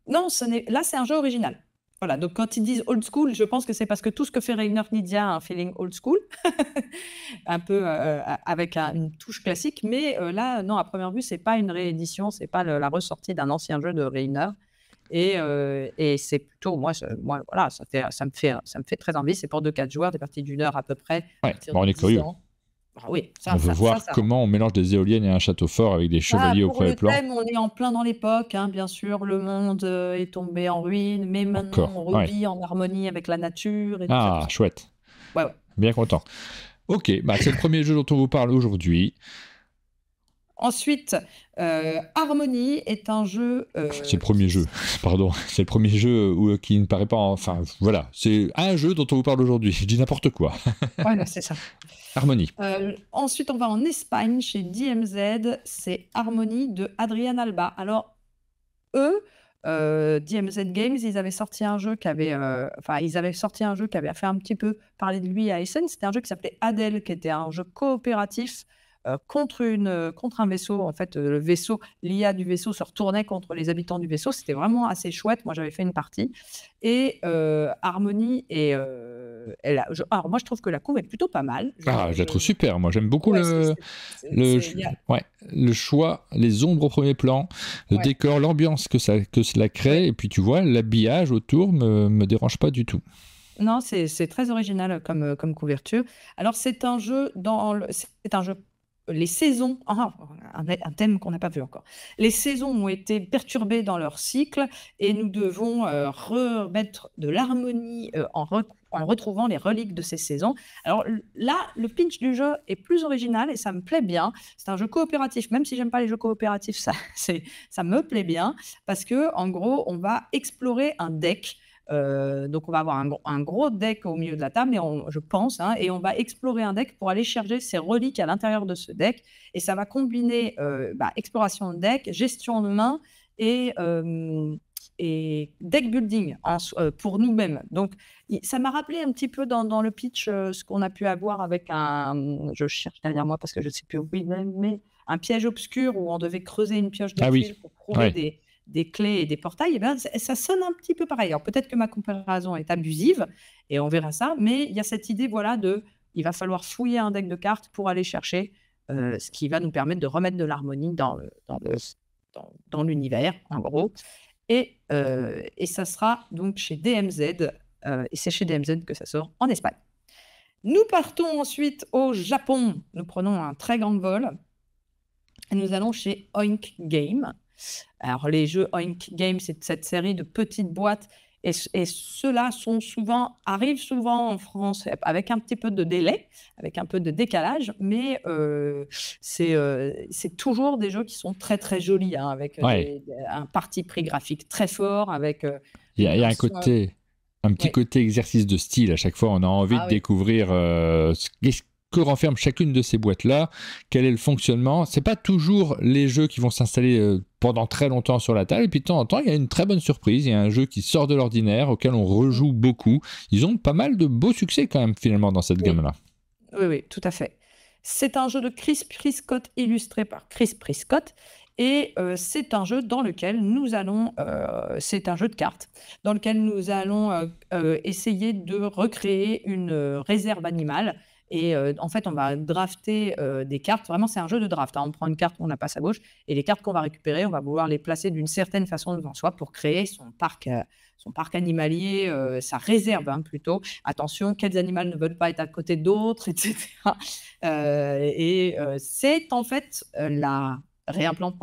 Non, là, c'est un jeu original. Voilà, donc quand ils disent old school, je pense que c'est parce que tout ce que fait Rainer Knizia a un feeling old school, un peu avec une touche classique, mais là, non, à première vue, c'est pas une réédition, c'est pas la ressortie d'un ancien jeu de Rainer. Et c'est plutôt, moi voilà, ça me fait très envie. C'est pour 2-4 joueurs, des parties d'1 heure à peu près. Ouais, on est curieux. Oui, on veut voir comment on mélange des éoliennes et un château fort avec des chevaliers au premier plan. Pour le thème, on est en plein dans l'époque, hein, bien sûr. Le monde est tombé en ruine, mais maintenant on revit en harmonie avec la nature. Et tout chouette. Ouais. Bien content. Ok, c'est le premier jeu dont on vous parle aujourd'hui. Ensuite, Harmony est un jeu... c'est le premier jeu, pardon. C'est le premier jeu qui ne paraît pas... Enfin, voilà. C'est un jeu dont on vous parle aujourd'hui. Je dis n'importe quoi. Voilà, c'est ça. Harmony. Ensuite, on va en Espagne, chez DMZ. C'est Harmony de Adrian Alba. Alors, eux... DMZ Games, ils avaient sorti un jeu qui avait fait un petit peu parler de lui à Essen. C'était un jeu qui s'appelait Adèle, qui était un jeu coopératif contre un vaisseau. En fait, le vaisseau, l'IA du vaisseau se retournait contre les habitants du vaisseau. C'était vraiment assez chouette. Moi, j'avais fait une partie. Et Harmony alors moi, je trouve que la couve est plutôt pas mal. Je la trouve super. Moi, j'aime beaucoup le choix, les ombres au premier plan, le décor, l'ambiance que cela crée. Et puis, tu vois, l'habillage autour me dérange pas du tout. Non, c'est très original comme couverture. Alors, c'est un jeu les saisons, un thème qu'on n'a pas vu encore. Les saisons ont été perturbées dans leur cycle et nous devons remettre de l'harmonie en retrouvant les reliques de ces saisons. Alors là, le pitch du jeu est plus original et ça me plaît bien. C'est un jeu coopératif, même si j'aime pas les jeux coopératifs, ça me plaît bien parce que en gros, on va explorer un deck. Donc on va avoir un gros deck au milieu de la table, je pense, et on va explorer un deck pour aller chercher ces reliques à l'intérieur de ce deck, et ça va combiner exploration de deck, gestion de main et deck building pour nous-mêmes. Donc ça m'a rappelé un petit peu dans le pitch ce qu'on a pu avoir avec je cherche derrière moi parce que je ne sais plus où il est, mais un piège obscur où on devait creuser une pioche de tuiles pour trouver des clés et des portails. Et bien, ça sonne un petit peu pareil. Alors peut-être que ma comparaison est abusive, et on verra ça, mais il y a cette idée, voilà, il va falloir fouiller un deck de cartes pour aller chercher ce qui va nous permettre de remettre de l'harmonie dans l'univers, en gros. Et ça sera donc chez DMZ, et c'est chez DMZ que ça sort en Espagne. Nous partons ensuite au Japon. Nous prenons un très grand vol. Et nous allons chez Oink Game. Alors, les jeux Oink Game, c'est cette série de petites boîtes, et ceux-là arrivent souvent en France avec un petit peu de délai, avec un peu de décalage, mais c'est toujours des jeux qui sont très très jolis, avec un parti pris graphique très fort, avec... Il y a un petit côté exercice de style. À chaque fois, on a envie de découvrir que renferme chacune de ces boîtes-là, quel est le fonctionnement. C'est pas toujours les jeux qui vont s'installer pendant très longtemps sur la table, et puis de temps en temps, il y a une très bonne surprise, il y a un jeu qui sort de l'ordinaire, auquel on rejoue beaucoup. Ils ont pas mal de beaux succès quand même, finalement, dans cette gamme-là. Oui, tout à fait. C'est un jeu de Chris Prescott, illustré par Chris Prescott, et c'est un jeu dans lequel nous allons... c'est un jeu de cartes, dans lequel nous allons essayer de recréer une réserve animale. Et en fait, on va drafter des cartes. Vraiment, c'est un jeu de draft. On prend une carte, on la passe à gauche. Et les cartes qu'on va récupérer, on va vouloir les placer d'une certaine façon devant soi pour créer son parc animalier, sa réserve plutôt. Attention, quels animaux ne veulent pas être à côté d'autres, etc. C'est en fait la réédition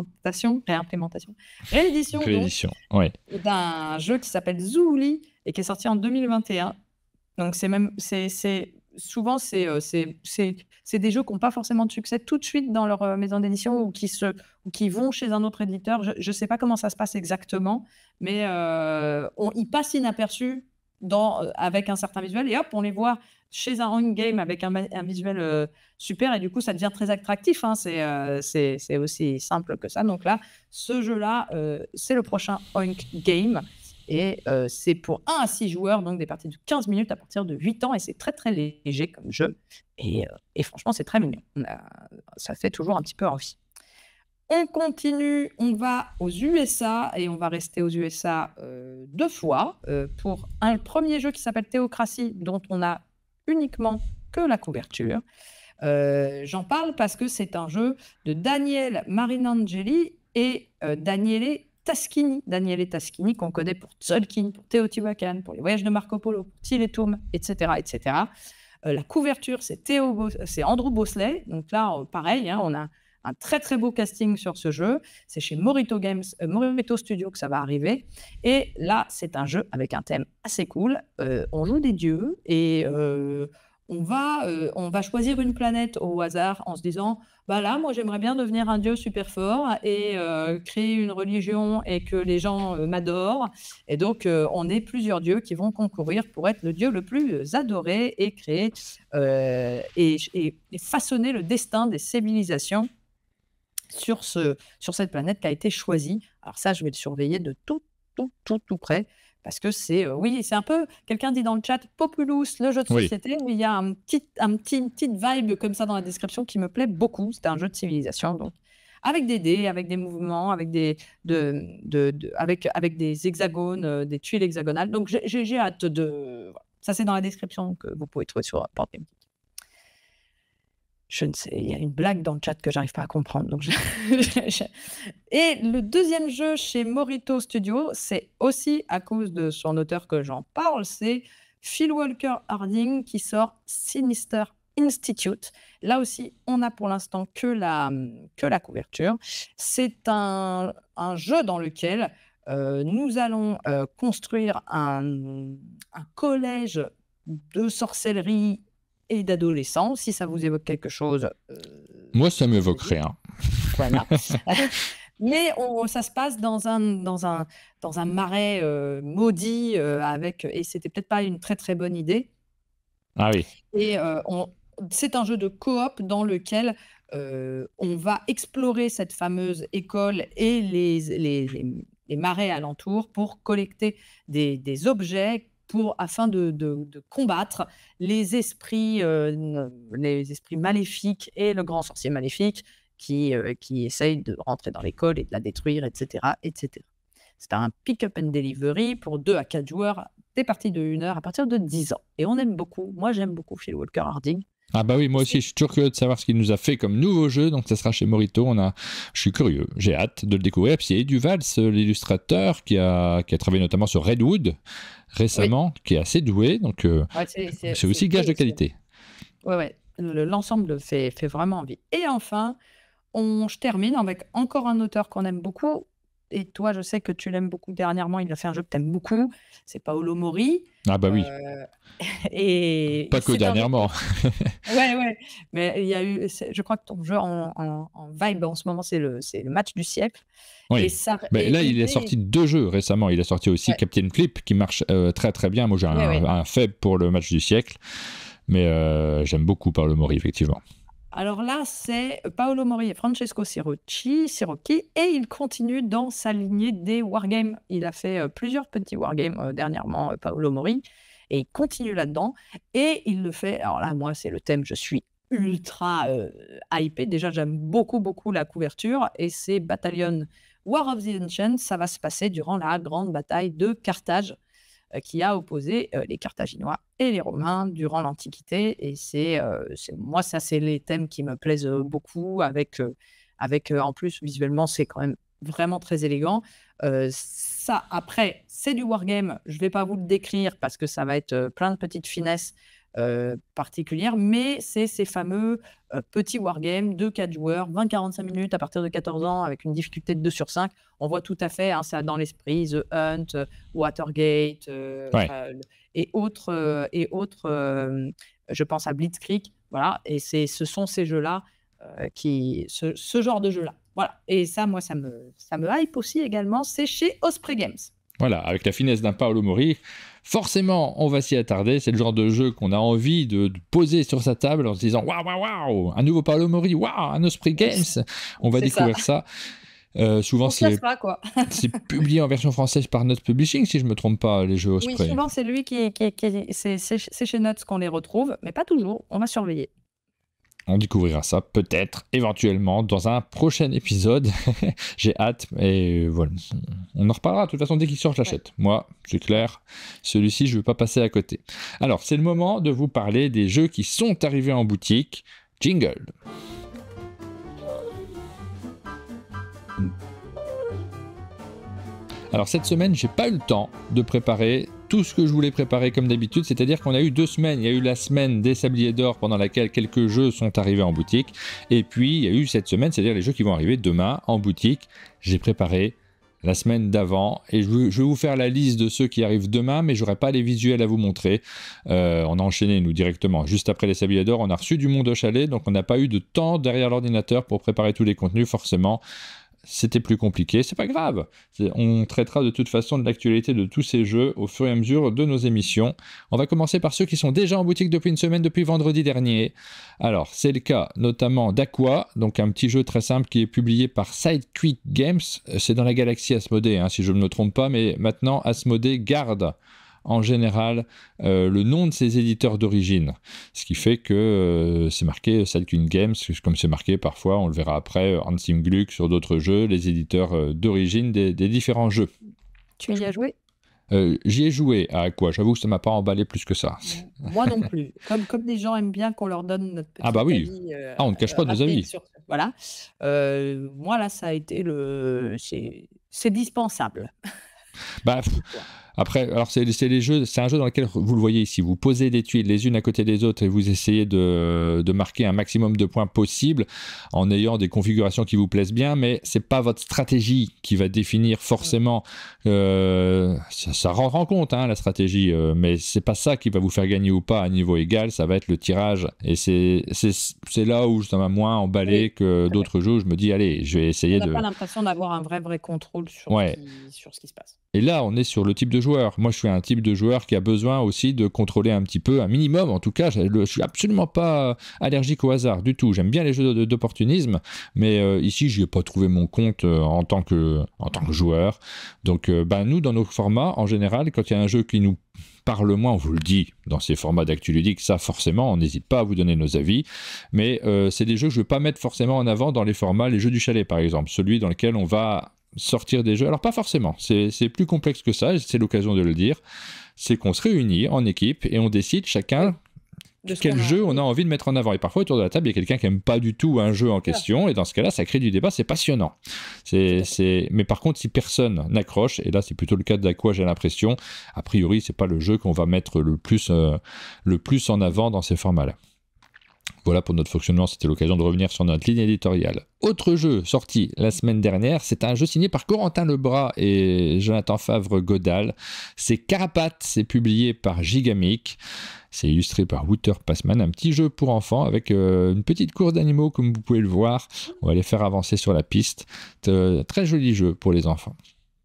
d'un jeu qui s'appelle Zooly et qui est sorti en 2021. Donc souvent, c'est des jeux qui n'ont pas forcément de succès tout de suite dans leur maison d'édition ou qui vont chez un autre éditeur. Je ne sais pas comment ça se passe exactement, mais ils passent inaperçus avec un certain visuel, et hop, on les voit chez un Oink Game avec un visuel super, et du coup, ça devient très attractif. C'est aussi simple que ça. Donc là, ce jeu-là, c'est le prochain Oink Game. Et c'est pour 1 à 6 joueurs, donc des parties de 15 minutes à partir de 8 ans, et c'est très très léger comme jeu. Et franchement, c'est très mignon. Ça fait toujours un petit peu envie. On continue, on va aux USA, et on va rester aux USA 2 fois pour un premier jeu qui s'appelle Théocratie, dont on a uniquement que la couverture. J'en parle parce que c'est un jeu de Daniele Marinangeli et Daniele Taschini. Daniele Taschini, qu'on connaît pour Tzolk'in, pour Teotihuacan, pour les voyages de Marco Polo, pour Tiletum, etc. etc. La couverture, c'est Andrew Bosley. Donc là, pareil, hein, on a un très très beau casting sur ce jeu. C'est chez Morito Studio que ça va arriver. Et là, c'est un jeu avec un thème assez cool. On joue des dieux et on va choisir une planète au hasard en se disant bah là, moi j'aimerais bien devenir un dieu super fort et créer une religion et que les gens m'adorent. Et donc, on est plusieurs dieux qui vont concourir pour être le dieu le plus adoré et créer et façonner le destin des civilisations sur cette planète qui a été choisie. Alors ça, je vais le surveiller de tout près, parce que c'est un peu, quelqu'un dit dans le chat, Populous, le jeu de société, mais il y a une petite vibe comme ça dans la description qui me plaît beaucoup. C'est un jeu de civilisation, donc avec des dés, avec des mouvements, avec des hexagones, des tuiles hexagonales. Donc j'ai hâte de... Ça, c'est dans la description que vous pouvez trouver sur Portgame. Je ne sais, il y a une blague dans le chat que j'arrive pas à comprendre. Donc Et le deuxième jeu chez Morito Studio, c'est aussi à cause de son auteur que j'en parle, c'est Phil Walker Harding qui sort Sinister Institute. Là aussi, on a pour l'instant que la couverture. C'est un jeu dans lequel nous allons construire un collège de sorcellerie et d'adolescents, si ça vous évoque quelque chose. Moi, ça m'évoque rien. Voilà. Mais ça se passe dans un marais maudit, et c'était peut-être pas une très très bonne idée. Ah oui. Et c'est un jeu de coop dans lequel on va explorer cette fameuse école et les marais alentours pour collecter des objets afin de combattre les esprits maléfiques et le grand sorcier maléfique qui essaye de rentrer dans l'école et de la détruire, etc. etc. C'est un pick-up and delivery pour 2 à 4 joueurs, des parties de 1 heure à partir de 10 ans. Et on aime beaucoup, moi j'aime beaucoup Phil Walker Harding. Ah bah oui, moi aussi, je suis toujours curieux de savoir ce qu'il nous a fait comme nouveau jeu, donc ça sera chez Morito. Je suis curieux, j'ai hâte de le découvrir. Puis il y a Edu Valls, l'illustrateur, qui a travaillé notamment sur Redwood récemment, qui est assez doué, donc c'est aussi gage de qualité. Ouais, l'ensemble fait vraiment envie. Et enfin, je termine avec encore un auteur qu'on aime beaucoup. Et toi, je sais que tu l'aimes beaucoup dernièrement. Il a fait un jeu que tu aimes beaucoup. C'est Paolo Mori. Ah bah oui. Et pas que dernièrement. Ouais. Mais il y a eu, je crois que ton jeu en vibe en ce moment, c'est le match du siècle. Oui. Et là, il a sorti 2 jeux récemment. Il a sorti aussi Captain Flip, qui marche très très bien. Moi, j'ai un faible pour le match du siècle. Mais j'aime beaucoup Paolo Mori, effectivement. Alors là, c'est Paolo Mori et Francesco Sirocchi, et il continue dans sa lignée des wargames. Il a fait plusieurs petits wargames dernièrement, Paolo Mori, et il continue là-dedans. Et il le fait, alors là, moi, c'est le thème, je suis ultra hypé. Déjà, j'aime beaucoup, beaucoup la couverture, et c'est Battalion War of the Ancients. Ça va se passer durant la grande bataille de Carthage, qui a opposé les Carthaginois et les Romains durant l'Antiquité. Et moi, ça, c'est les thèmes qui me plaisent beaucoup, avec en plus, visuellement, c'est quand même vraiment très élégant. Ça, après, c'est du wargame. Je ne vais pas vous le décrire parce que ça va être plein de petites finesses particulières, mais c'est ces fameux petits wargames de 4 joueurs, 20-45 minutes à partir de 14 ans, avec une difficulté de 2 sur 5. On voit tout à fait, hein, ça dans l'esprit, The Hunt, Watergate, et autres, je pense à Blitzkrieg, voilà, et ce sont ces jeux-là, ce genre de jeu-là. Voilà, et ça, moi, ça me hype aussi également, c'est chez Osprey Games. Voilà, avec la finesse d'un Paolo Mori, forcément, on va s'y attarder. C'est le genre de jeu qu'on a envie de poser sur sa table en se disant waouh, un nouveau Paolo Mori, waouh, un Osprey Games. On va découvrir ça. Souvent, On se lasse pas, quoi. c'est publié en version française par Notes Publishing, si je me trompe pas, les jeux Oui, Osprey. souvent, c'est lui c'est chez Notes qu'on les retrouve, mais pas toujours. On va surveiller. On découvrira ça peut-être, éventuellement, dans un prochain épisode. J'ai hâte, et voilà. On en reparlera. De toute façon, dès qu'il sort, je l'achète. Ouais. Moi, c'est clair. Celui-ci, je ne veux pas passer à côté. Alors, c'est le moment de vous parler des jeux qui sont arrivés en boutique. Jingle. Alors cette semaine, j'ai pas eu le temps de préparer tout ce que je voulais préparer comme d'habitude, c'est-à-dire qu'on a eu 2 semaines. Il y a eu la semaine des Sabliers d'Or pendant laquelle quelques jeux sont arrivés en boutique, et puis il y a eu cette semaine, c'est-à-dire les jeux qui vont arriver demain en boutique. J'ai préparé la semaine d'avant, et je vais vous faire la liste de ceux qui arrivent demain, mais j'aurai pas les visuels à vous montrer. On a enchaîné, nous, directement. Juste après les Sabliers d'Or, on a reçu du monde au chalet, donc on n'a pas eu de temps derrière l'ordinateur pour préparer tous les contenus, forcément. C'était plus compliqué, c'est pas grave. On traitera de toute façon de l'actualité de tous ces jeux au fur et à mesure de nos émissions. On va commencer par ceux qui sont déjà en boutique depuis une semaine, depuis vendredi dernier. Alors, c'est le cas notamment d'Aqua, donc un petit jeu très simple qui est publié par Sidekick Games. C'est dans la galaxie Asmodée, hein, si je ne me trompe pas, mais maintenant Asmodée garde en général le nom de ses éditeurs d'origine. Ce qui fait que c'est marqué Sidekick Games, comme c'est marqué parfois, on le verra après, Hansing Gluck sur d'autres jeux, les éditeurs d'origine des différents jeux. Tu y as joué ? J'y ai joué à Aqua, j'avoue que ça ne m'a pas emballé plus que ça. Moi non plus. Comme des gens aiment bien qu'on leur donne notre petit avis. On ne cache pas nos avis. Voilà. Moi là, ça a été c'est dispensable. Après, alors c'est les jeux, c'est un jeu dans lequel vous le voyez ici, vous posez des tuiles les unes à côté des autres et vous essayez de marquer un maximum de points possible en ayant des configurations qui vous plaisent bien, mais c'est pas votre stratégie qui va définir forcément. Ça rentre en compte la stratégie, mais c'est pas ça qui va vous faire gagner ou pas à niveau égal. Ça va être le tirage et c'est là où ça m'a moins emballé que d'autres jeux. Où je me dis allez, je vais essayer de. On n'a pas l'impression d'avoir un vrai contrôle sur ce qui se passe. Et là, on est sur le type de joueur. Moi, je suis un type de joueur qui a besoin aussi de contrôler un petit peu, un minimum. En tout cas, je suis absolument pas allergique au hasard du tout. J'aime bien les jeux d'opportunisme, mais ici, je n'ai pas trouvé mon compte en tant que joueur. Donc, nous, dans nos formats, en général, quand il y a un jeu qui nous parle moins, on vous le dit dans ces formats d'actu ludique, ça forcément, on n'hésite pas à vous donner nos avis, mais c'est des jeux que je ne veux pas mettre forcément en avant dans les formats, les jeux du chalet par exemple, celui dans lequel on va sortir des jeux. Alors pas forcément, c'est plus complexe que ça, c'est l'occasion de le dire, c'est qu'on se réunit en équipe et on décide chacun quel jeu on a envie de mettre en avant. Et parfois autour de la table, il y a quelqu'un qui n'aime pas du tout un jeu en question, et dans ce cas-là, ça crée du débat, c'est passionnant. Mais par contre, si personne n'accroche, et là c'est plutôt le cas d'Aqua, j'ai l'impression, a priori, c'est pas le jeu qu'on va mettre le plus en avant dans ces formats-là. Voilà pour notre fonctionnement, c'était l'occasion de revenir sur notre ligne éditoriale. Autre jeu sorti la semaine dernière, c'est un jeu signé par Corentin Lebras et Jonathan Favre-Godal. C'est Carapace, c'est publié par Gigamic. C'est illustré par Wouter Passman, un petit jeu pour enfants avec une petite course d'animaux comme vous pouvez le voir. On va les faire avancer sur la piste. Très joli jeu pour les enfants.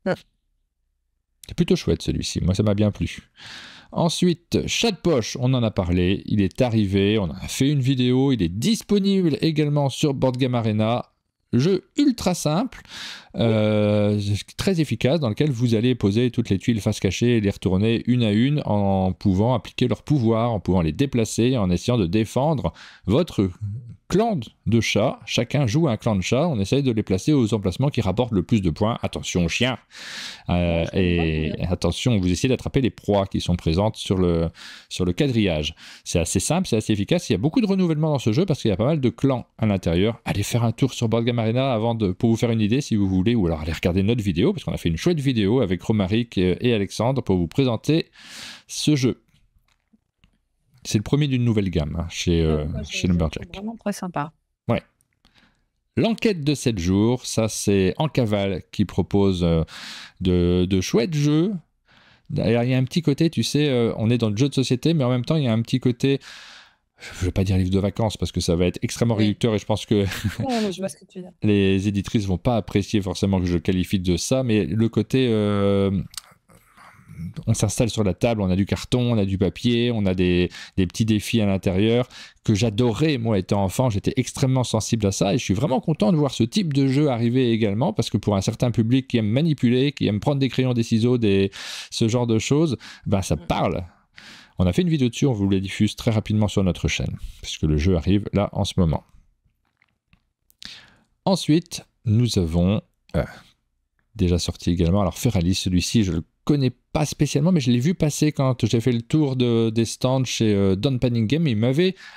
C'est plutôt chouette celui-ci, moi ça m'a bien plu. Ensuite, Chat de Poche, on en a parlé, il est arrivé, on en a fait une vidéo, il est disponible également sur Board Game Arena. Jeu ultra simple, très efficace, dans lequel vous allez poser toutes les tuiles face cachée et les retourner une à une en pouvant appliquer leur pouvoir, en pouvant les déplacer, en essayant de défendre votre clan de chats. Chacun joue un clan de chats, on essaye de les placer aux emplacements qui rapportent le plus de points. Attention aux chiens, et attention, vous essayez d'attraper les proies qui sont présentes sur le quadrillage. C'est assez simple, c'est assez efficace, il y a beaucoup de renouvellement dans ce jeu parce qu'il y a pas mal de clans à l'intérieur. Allez faire un tour sur Board Game Arena pour vous faire une idée si vous voulez, ou alors allez regarder notre vidéo parce qu'on a fait une chouette vidéo avec Romaric et Alexandre pour vous présenter ce jeu. C'est le premier d'une nouvelle gamme chez Lumberjack. Vraiment très sympa. Ouais. L'enquête de 7 jours, ça c'est Encaval qui propose de chouettes jeux. D'ailleurs, il y a un petit côté, tu sais, on est dans le jeu de société, mais en même temps, il y a un petit côté, je ne vais pas dire livre de vacances parce que ça va être extrêmement réducteur et je pense que je vois ce que tu veux dire. Les éditrices ne vont pas apprécier forcément que je le qualifie de ça, mais le côté on s'installe sur la table, on a du carton, on a du papier, on a des petits défis à l'intérieur que j'adorais, moi, étant enfant. J'étais extrêmement sensible à ça et je suis vraiment content de voir ce type de jeu arriver également parce que pour un certain public qui aime manipuler, qui aime prendre des crayons, des ciseaux, ce genre de choses, ben, ça parle. On a fait une vidéo dessus, on vous la diffuse très rapidement sur notre chaîne puisque le jeu arrive là en ce moment. Ensuite, nous avons déjà sorti également, alors Feralis, celui-ci, je le connais pas spécialement, mais je l'ai vu passer quand j'ai fait le tour des stands chez Don Panning Game.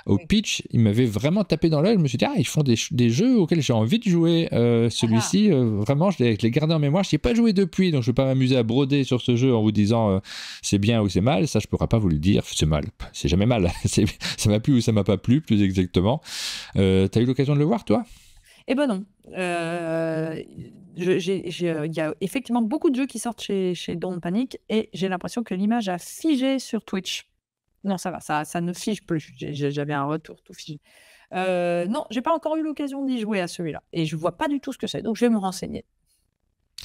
Au pitch, il m'avait vraiment tapé dans l'œil. Je me suis dit, ils font des jeux auxquels j'ai envie de jouer. Celui-ci, vraiment, je l'ai gardé en mémoire. Je n'y ai pas joué depuis, donc je ne vais pas m'amuser à broder sur ce jeu en vous disant c'est bien ou c'est mal. Ça, je ne pourrais pas vous le dire. C'est mal. C'est jamais mal. Ça m'a plu ou ça m'a pas plu, plus exactement. Tu as eu l'occasion de le voir, toi ? Eh ben non. Il y a effectivement beaucoup de jeux qui sortent chez Don't Panic et j'ai l'impression que l'image a figé sur Twitch. Non, ça va, ça ne fige plus. J'avais un retour tout figé. Non, j'ai pas encore eu l'occasion d'y jouer à celui-là et je vois pas du tout ce que c'est, donc je vais me renseigner.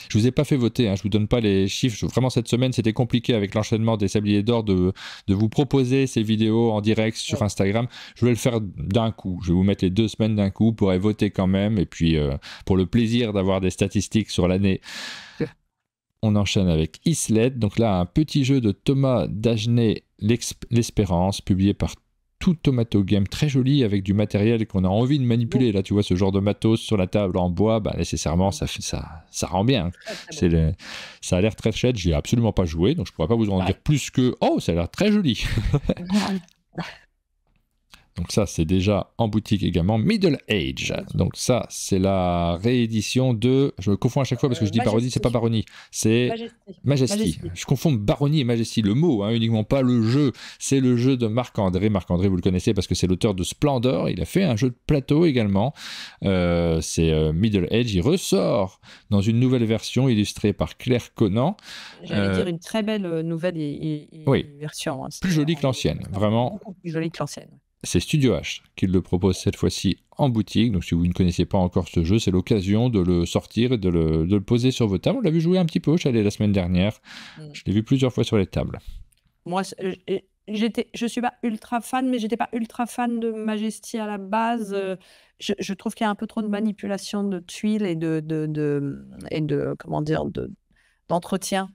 Je vous ai pas fait voter, je vous donne pas les chiffres. Vraiment, cette semaine, c'était compliqué avec l'enchaînement des Sabliers d'Or de vous proposer ces vidéos en direct sur Instagram. Je voulais le faire d'un coup. Je vais vous mettre les 2 semaines d'un coup. Vous pourrez voter quand même. Et puis, pour le plaisir d'avoir des statistiques sur l'année, on enchaîne avec Islet. Donc là, un petit jeu de Thomas Dagenet, l'Espérance, publié par Tout Tomato Game, très joli avec du matériel qu'on a envie de manipuler. Là, tu vois ce genre de matos sur la table en bois, nécessairement, ça rend bien. Ça a l'air très chouette. J'y ai absolument pas joué, donc je pourrais pas vous en dire plus que ça a l'air très joli. Donc ça, c'est déjà en boutique également. Middle Age. Donc ça, c'est la réédition de... Je me confonds à chaque fois parce que je dis Baronnie, c'est pas Baronnie. C'est Majesty. Je confonds Baronnie et Majesty. Le mot, uniquement pas le jeu. C'est le jeu de Marc-André. Marc-André, vous le connaissez parce que c'est l'auteur de Splendor. Il a fait un jeu de plateau également. C'est Middle Age. Il ressort dans une nouvelle version illustrée par Claire Conan. J'allais dire une très belle nouvelle version. Plus jolie que l'ancienne. Vraiment. Beaucoup plus jolie que l'ancienne. C'est Studio H qui le propose cette fois-ci en boutique. Donc si vous ne connaissez pas encore ce jeu, c'est l'occasion de le sortir et de le poser sur vos tables. On l'a vu jouer un petit peu au chalet la semaine dernière. Je l'ai vu plusieurs fois sur les tables. Moi, je suis pas ultra fan, mais j'étais pas ultra fan de Majesty à la base. Je trouve qu'il y a un peu trop de manipulation de tuiles et d'entretien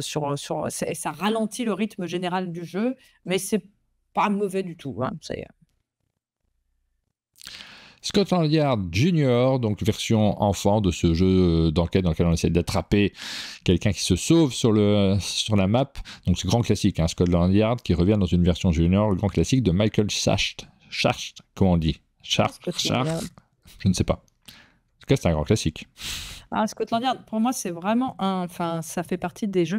ça ralentit le rythme général du jeu, mais c'est pas mauvais du tout. Scotland Yard Junior, donc version enfant de ce jeu d'enquête dans lequel on essaie d'attraper quelqu'un qui se sauve sur la map. Donc c'est grand classique, Scotland Yard qui revient dans une version junior, le grand classique de Michael Schacht, comment on dit Schacht, je ne sais pas. En tout cas, c'est un grand classique. Scotland Yard, pour moi, c'est vraiment ça fait partie des jeux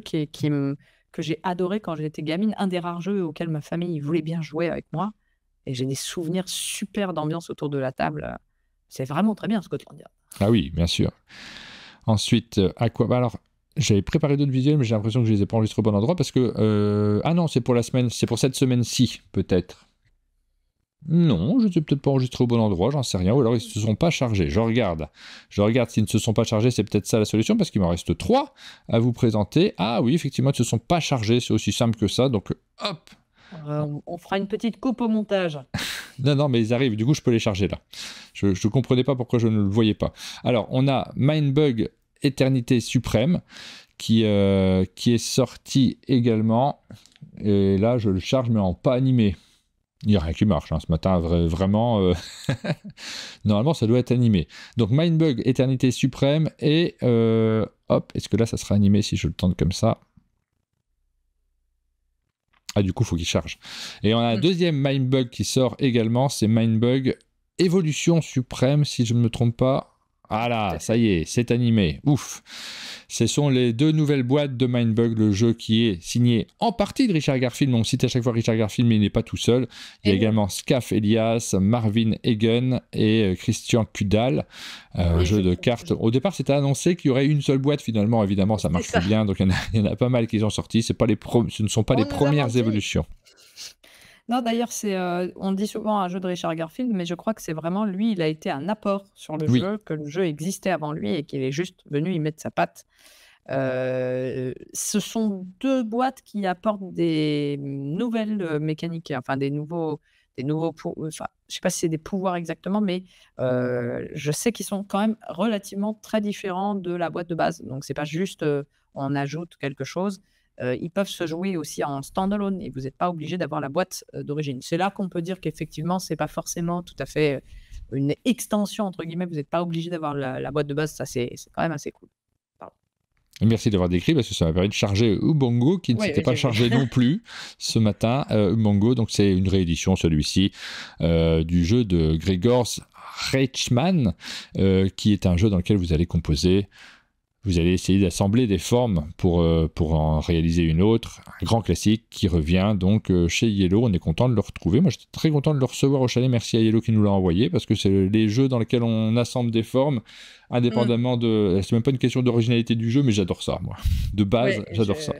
que j'ai adoré quand j'étais gamine, un des rares jeux auxquels ma famille voulait bien jouer avec moi. Et j'ai des souvenirs super d'ambiance autour de la table. C'est vraiment très bien, Scotland Yard. Ah oui, bien sûr. Ensuite, alors, j'avais préparé d'autres visuels, mais j'ai l'impression que je les ai pas enregistrés au bon endroit parce que... Ah non, c'est pour cette semaine-ci, peut-être. Non, je ne sais peut-être pas enregistré au bon endroit, j'en sais rien, ou alors ils ne se sont pas chargés. Je regarde s'ils ne se sont pas chargés, c'est peut-être ça la solution, parce qu'il m'en reste 3 à vous présenter. Ah oui, effectivement, ils ne se sont pas chargés, c'est aussi simple que ça, donc hop. On fera une petite coupe au montage. Non, mais ils arrivent, du coup je peux les charger là. Je ne comprenais pas pourquoi je ne le voyais pas. Alors, on a Mindbug Éternité Suprême, qui est sorti également, et là je le charge, mais en pas animé. Il n'y a rien qui marche ce matin, vraiment. Normalement, ça doit être animé. Donc, Mindbug, Éternité Suprême, et est-ce que là, ça sera animé si je le tente comme ça? Ah, du coup, il faut qu'il charge. Et on a un deuxième Mindbug qui sort également, c'est Mindbug Évolution Suprême, si je ne me trompe pas. Ah là, ça y est, c'est animé. Ouf. Ce sont les 2 nouvelles boîtes de Mindbug, le jeu qui est signé en partie de Richard Garfield. On cite à chaque fois Richard Garfield, mais il n'est pas tout seul. Il y a également Scaf Elias, Marvin Hagen et Christian Kudal. Jeu de cartes. Au départ, c'était annoncé qu'il y aurait une seule boîte. Finalement, évidemment, ça marche bien. Donc, il y en a pas mal qui sont sortis. Ce ne sont pas les premières évolutions. Non, d'ailleurs, on dit souvent un jeu de Richard Garfield, mais je crois que c'est vraiment lui, il a été un apport sur le jeu, que le jeu existait avant lui et qu'il est juste venu y mettre sa patte. Ce sont 2 boîtes qui apportent des nouvelles, mécaniques, enfin enfin, je sais pas si c'est des pouvoirs exactement, mais je sais qu'ils sont quand même relativement très différents de la boîte de base. Donc c'est pas juste, on ajoute quelque chose. Ils peuvent se jouer aussi en standalone et vous êtes pas obligé d'avoir la boîte, d'origine. C'est là qu'on peut dire qu'effectivement, c'est pas forcément tout à fait, une «extension» entre guillemets. Vous êtes pas obligé d'avoir la boîte de base. Ça, c'est quand même assez cool. Pardon. Merci d'avoir décrit parce que ça m'a permis de charger Ubongo qui ne s'était pas chargé non plus ce matin. Ubongo, donc c'est une réédition, celui-ci, du jeu de Gregor Reichmann, qui est un jeu dans lequel vous allez composer. Vous allez essayer d'assembler des formes pour en réaliser une autre. Un grand classique qui revient donc chez Yellow. On est content de le retrouver. Moi, j'étais très content de le recevoir au chalet. Merci à Yellow qui nous l'a envoyé parce que c'est les jeux dans lesquels on assemble des formes indépendamment de... C'est même pas une question d'originalité du jeu, mais j'adore ça, moi. De base, j'adore ça.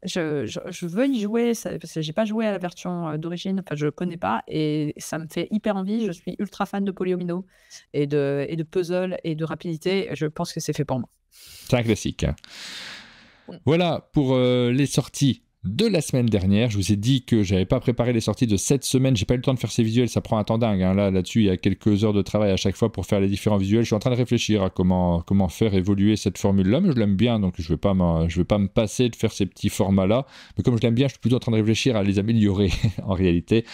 Je veux y jouer parce que j'ai pas joué à la version d'origine, enfin je connais pas et ça me fait hyper envie. Je suis ultra fan de polyomino et de puzzle et de rapidité. Je pense que c'est fait pour moi. C'est un classique. Hein. Voilà pour les sorties de la semaine dernière. Je vous ai dit que j'avais pas préparé les sorties de cette semaine. J'ai pas eu le temps de faire ces visuels, ça prend un temps dingue. Hein. Là-dessus, il y a quelques heures de travail à chaque fois pour faire les différents visuels. Je suis en train de réfléchir à comment faire évoluer cette formule-là, mais je l'aime bien, donc je vais pas me passer de faire ces petits formats-là. Mais comme je l'aime bien, je suis plutôt en train de réfléchir à les améliorer en réalité.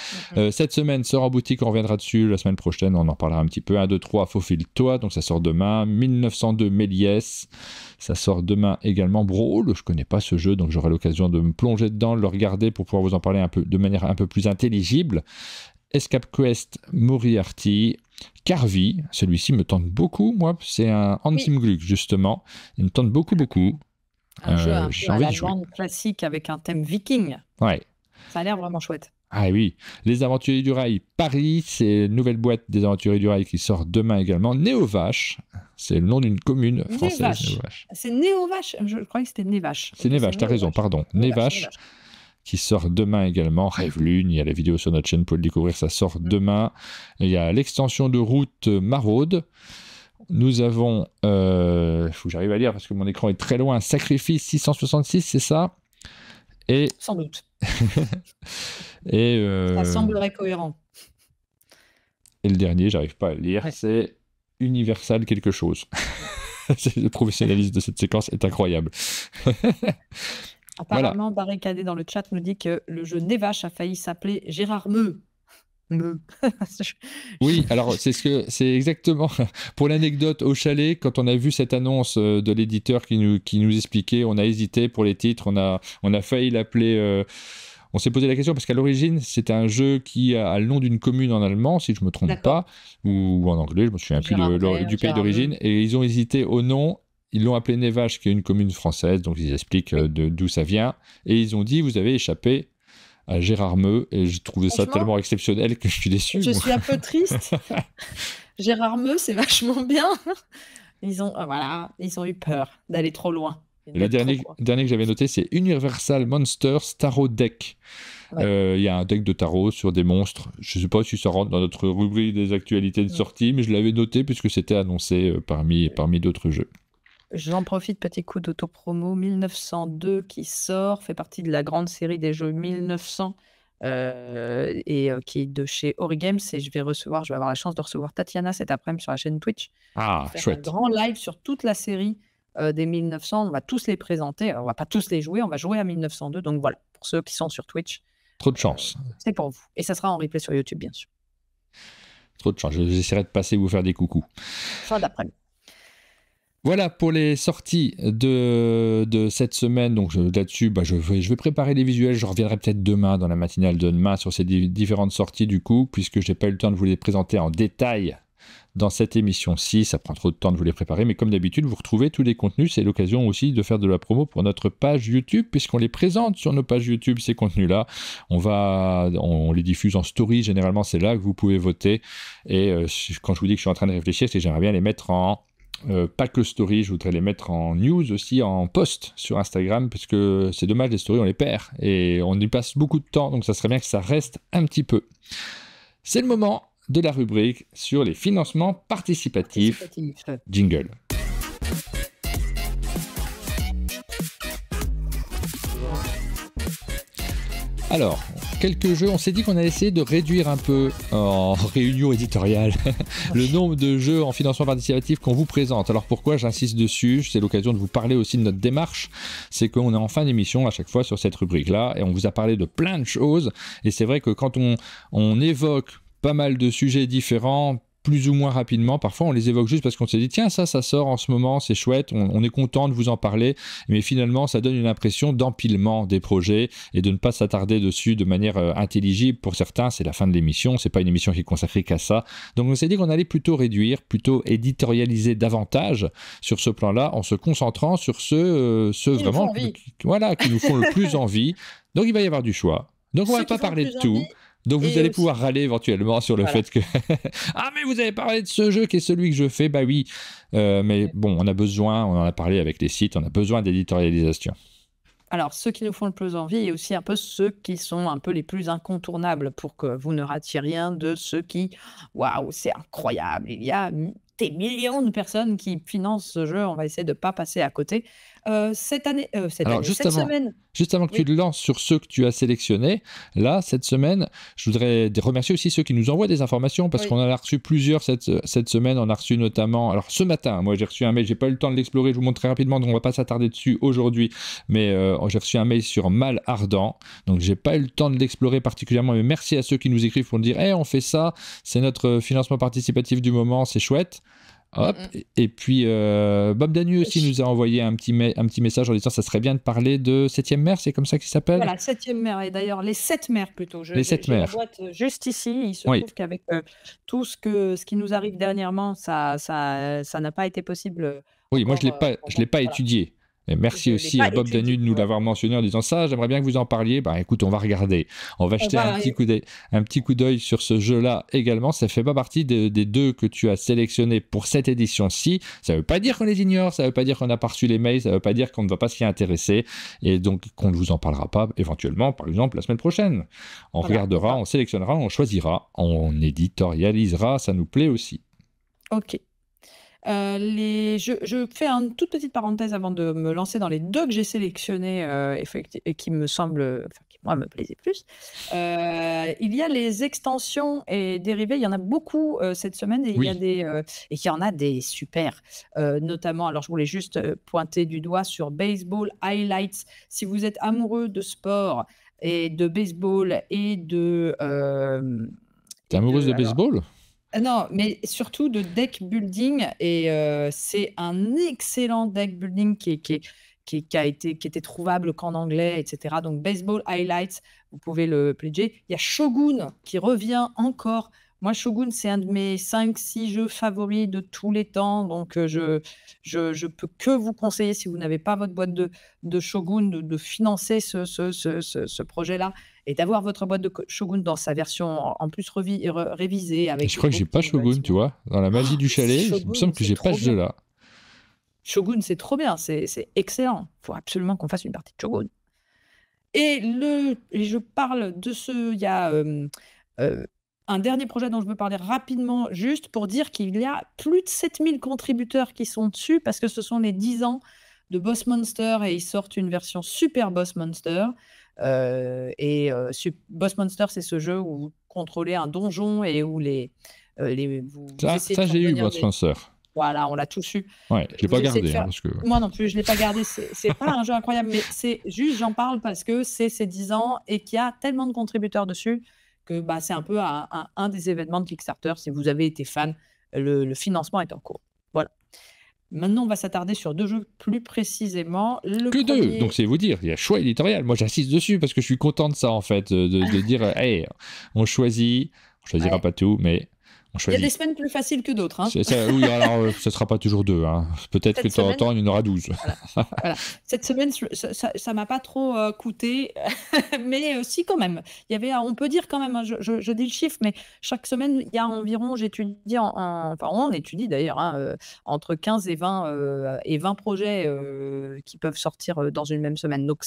Cette semaine sort en boutique, on reviendra dessus. La semaine prochaine, on en parlera un petit peu. 1, 2, 3, Faufile-toi, donc ça sort demain. 1902, Méliès. Ça sort demain également. Brawl, je connais pas ce jeu, donc j'aurai l'occasion de me plonger dedans, de le regarder pour pouvoir vous en parler de manière un peu plus intelligible. Escape Quest, Moriarty, Carvi, celui-ci me tente beaucoup, moi, c'est un Anthem Gluck, justement. Il me tente beaucoup. Un jeu un peu à la bande classique avec un thème viking. Ouais. Ça a l'air vraiment chouette. Ah oui, Les Aventuriers du Rail Paris, c'est une nouvelle boîte des Aventuriers du Rail qui sort demain également. Néovache, c'est le nom d'une commune française. Névache. C'est Néovache, je croyais que c'était Névache. C'est Névache, t'as raison, pardon. Névache, qui sort demain également. Rêve Lune, il y a la vidéo sur notre chaîne pour le découvrir, ça sort demain. Il y a l'extension de route Maraude. Nous avons, il faut que j'arrive à lire parce que mon écran est très loin, Sacrifice 666, c'est ça? Et... Sans doute. Et ça semblerait cohérent. Et le dernier, j'arrive pas à le lire, c'est Universal quelque chose. Le professionnalisme de cette séquence est incroyable. Apparemment, Barricadé dans le chat nous dit que le jeu Névache a failli s'appeler Gérard Meu. Oui, alors c'est exactement pour l'anecdote au chalet, quand on a vu cette annonce de l'éditeur qui nous expliquait, on a hésité pour les titres, on a failli l'appeler on s'est posé la question parce qu'à l'origine c'était un jeu qui a le nom d'une commune en allemand, si je ne me trompe pas, ou en anglais, je me souviens plus du pays d'origine, et ils ont hésité au nom. Ils l'ont appelé Névache, qui est une commune française, donc ils expliquent d'où ça vient, et ils ont dit vous avez échappé à Gérard Meu, et j'ai trouvé ça tellement exceptionnel que je suis déçu. Je suis un peu triste. Gérard Meu, c'est vachement bien. Ils ont eu peur d'aller trop loin. Le dernier que j'avais noté, c'est Universal Monsters Tarot Deck. Il y a un deck de tarot sur des monstres. Je ne sais pas si ça rentre dans notre rubrique des actualités de sortie, mais je l'avais noté puisque c'était annoncé parmi d'autres jeux. J'en profite, petit coup d'autopromo. 1902 qui sort, fait partie de la grande série des jeux 1900 et qui est de chez Origames. Et je vais avoir la chance de recevoir Tatiana cet après-midi sur la chaîne Twitch. Ah, chouette. Un grand live sur toute la série des 1900. On va tous les présenter. On va pas tous les jouer. On va jouer à 1902. Donc voilà, pour ceux qui sont sur Twitch. Trop de chance. C'est pour vous. Et ça sera en replay sur YouTube, bien sûr. Trop de chance. J'essaierai de passer vous faire des coucous. Fin d'après-midi. Voilà pour les sorties de cette semaine. Donc là-dessus, je vais préparer les visuels. Je reviendrai peut-être demain dans la matinale de demain sur ces différentes sorties du coup, puisque je n'ai pas eu le temps de vous les présenter en détail dans cette émission-ci. Ça prend trop de temps de vous les préparer, mais comme d'habitude, vous retrouvez tous les contenus. C'est l'occasion aussi de faire de la promo pour notre page YouTube, puisqu'on les présente sur nos pages YouTube, ces contenus-là. On les diffuse en story. Généralement, c'est là que vous pouvez voter. Et quand je vous dis que je suis en train de réfléchir, c'est que j'aimerais bien les mettre en... pas que story, je voudrais les mettre en news aussi, en post sur Instagram, parce que c'est dommage, les stories on les perd et on y passe beaucoup de temps, donc ça serait bien que ça reste un petit peu. C'est le moment de la rubrique sur les financements participatifs. Jingle. Alors, quelques jeux, on s'est dit qu'on allait essayer de réduire un peu en réunion éditoriale le nombre de jeux en financement participatif qu'on vous présente. Alors pourquoi j'insiste dessus? C'est l'occasion de vous parler aussi de notre démarche. C'est qu'on est en fin d'émission à chaque fois sur cette rubrique-là et on vous a parlé de plein de choses. Et c'est vrai que quand on évoque pas mal de sujets différents, plus ou moins rapidement, parfois on les évoque juste parce qu'on s'est dit tiens ça sort en ce moment, c'est chouette, on est content de vous en parler, mais finalement ça donne une impression d'empilement des projets et de ne pas s'attarder dessus de manière intelligible. Pour certains c'est la fin de l'émission, c'est pas une émission qui est consacrée qu'à ça, donc on s'est dit qu'on allait plutôt réduire, plutôt éditorialiser davantage sur ce plan-là en se concentrant sur ceux vraiment qui nous font le plus envie. Donc il va y avoir du choix, donc on va pas parler de tout. Donc vous allez pouvoir râler éventuellement sur le fait que ah mais vous avez parlé de ce jeu qui est celui que je fais, bah oui, mais bon on en a parlé avec les sites, on a besoin d'éditorialisation. Alors ceux qui nous font le plus envie et aussi un peu ceux qui sont un peu les plus incontournables pour que vous ne ratiez rien de ceux qui waouh c'est incroyable, il y a des millions de personnes qui financent ce jeu, on va essayer de ne pas passer à côté. Cette semaine. Juste avant que tu te lances sur ceux que tu as sélectionnés, là, cette semaine, je voudrais remercier aussi ceux qui nous envoient des informations parce qu'on en a reçu plusieurs cette semaine. On a reçu notamment, alors ce matin, moi j'ai reçu un mail, j'ai pas eu le temps de l'explorer, je vous montre très rapidement, donc on va pas s'attarder dessus aujourd'hui, mais j'ai reçu un mail sur Mal Ardent, donc j'ai pas eu le temps de l'explorer particulièrement, mais merci à ceux qui nous écrivent pour nous dire hey, on fait ça, c'est notre financement participatif du moment, c'est chouette. Hop. Et puis Bob Danu aussi nous a envoyé un petit message en disant ça serait bien de parler de 7e mer, c'est comme ça qu'il s'appelle. Voilà, 7e mer, et d'ailleurs les 7 mers plutôt. Les 7 mers. La boîte juste ici, il se trouve qu'avec tout ce qui nous arrive dernièrement, ça n'a pas été possible. Oui, moi je l'ai pas étudié. Et merci aussi à Bob Danu de nous l'avoir mentionné en disant ça, j'aimerais bien que vous en parliez. Bah écoute, on va regarder. On va jeter un petit coup d'œil sur ce jeu-là également. Ça fait pas partie des deux que tu as sélectionnés pour cette édition-ci. Ça veut pas dire qu'on les ignore, ça veut pas dire qu'on n'a pas reçu les mails, ça veut pas dire qu'on ne va pas s'y intéresser et donc qu'on ne vous en parlera pas éventuellement, par exemple, la semaine prochaine. On regardera, on sélectionnera, on choisira, on éditorialisera, ça nous plaît aussi. Ok. Je fais une toute petite parenthèse avant de me lancer dans les deux que j'ai sélectionnés et qui me semblent, qui moi me plaisaient plus. Il y a les extensions et dérivés, il y en a beaucoup cette semaine et il y en a des super. Notamment, alors je voulais juste pointer du doigt sur Baseball Highlights. Si vous êtes amoureux de sport et de baseball et de... T'es amoureuse de baseball ? Non, mais surtout de deck building, et c'est un excellent deck building qui était trouvable qu'en anglais, etc. Donc Baseball Highlights, vous pouvez le pledger. Il y a Shogun qui revient encore. Moi, Shogun, c'est un de mes 5-6 jeux favoris de tous les temps. Donc, je peux que vous conseiller, si vous n'avez pas votre boîte de Shogun, de financer ce projet-là et d'avoir votre boîte de Shogun dans sa version en plus révisée. Je crois que j'ai pas Shogun, tu vois. Dans la magie du chalet, il me semble que j'ai pas ce jeu-là. Shogun, c'est trop bien, c'est excellent. Il faut absolument qu'on fasse une partie de Shogun. Et je parle de il y a un dernier projet dont je veux parler rapidement, juste pour dire qu'il y a plus de 7000 contributeurs qui sont dessus, parce que ce sont les 10 ans de Boss Monster, et ils sortent une version Super Boss Monster. Boss Monster, c'est ce jeu où vous contrôlez un donjon et où ça j'ai eu Boss Monster. Voilà, on l'a tous eu. Ouais, je l'ai pas gardé. Parce que... Moi non plus, je l'ai pas gardé. C'est pas un jeu incroyable, mais c'est juste, j'en parle parce que c'est ces 10 ans et qu'il y a tellement de contributeurs dessus que c'est un peu un des événements de Kickstarter. Si vous avez été fan, le financement est en cours. Voilà. Maintenant, on va s'attarder sur deux jeux plus précisément. Deux, donc c'est vous dire, il y a choix éditorial. Moi, j'insiste dessus parce que je suis content de ça, en fait, de dire, hey, on choisira pas tout, mais on choisit. Il y a des semaines plus faciles que d'autres. Hein. Oui, alors, ce ne sera pas toujours deux. Hein. Peut-être que de temps en temps, il y en aura 12. Voilà. Cette semaine, ça ne m'a pas trop coûté, mais si quand même. Il y avait, on peut dire quand même, hein, je dis le chiffre, mais chaque semaine, il y a environ, j'étudie, on étudie d'ailleurs, hein, entre 15 et 20 projets qui peuvent sortir dans une même semaine. Donc,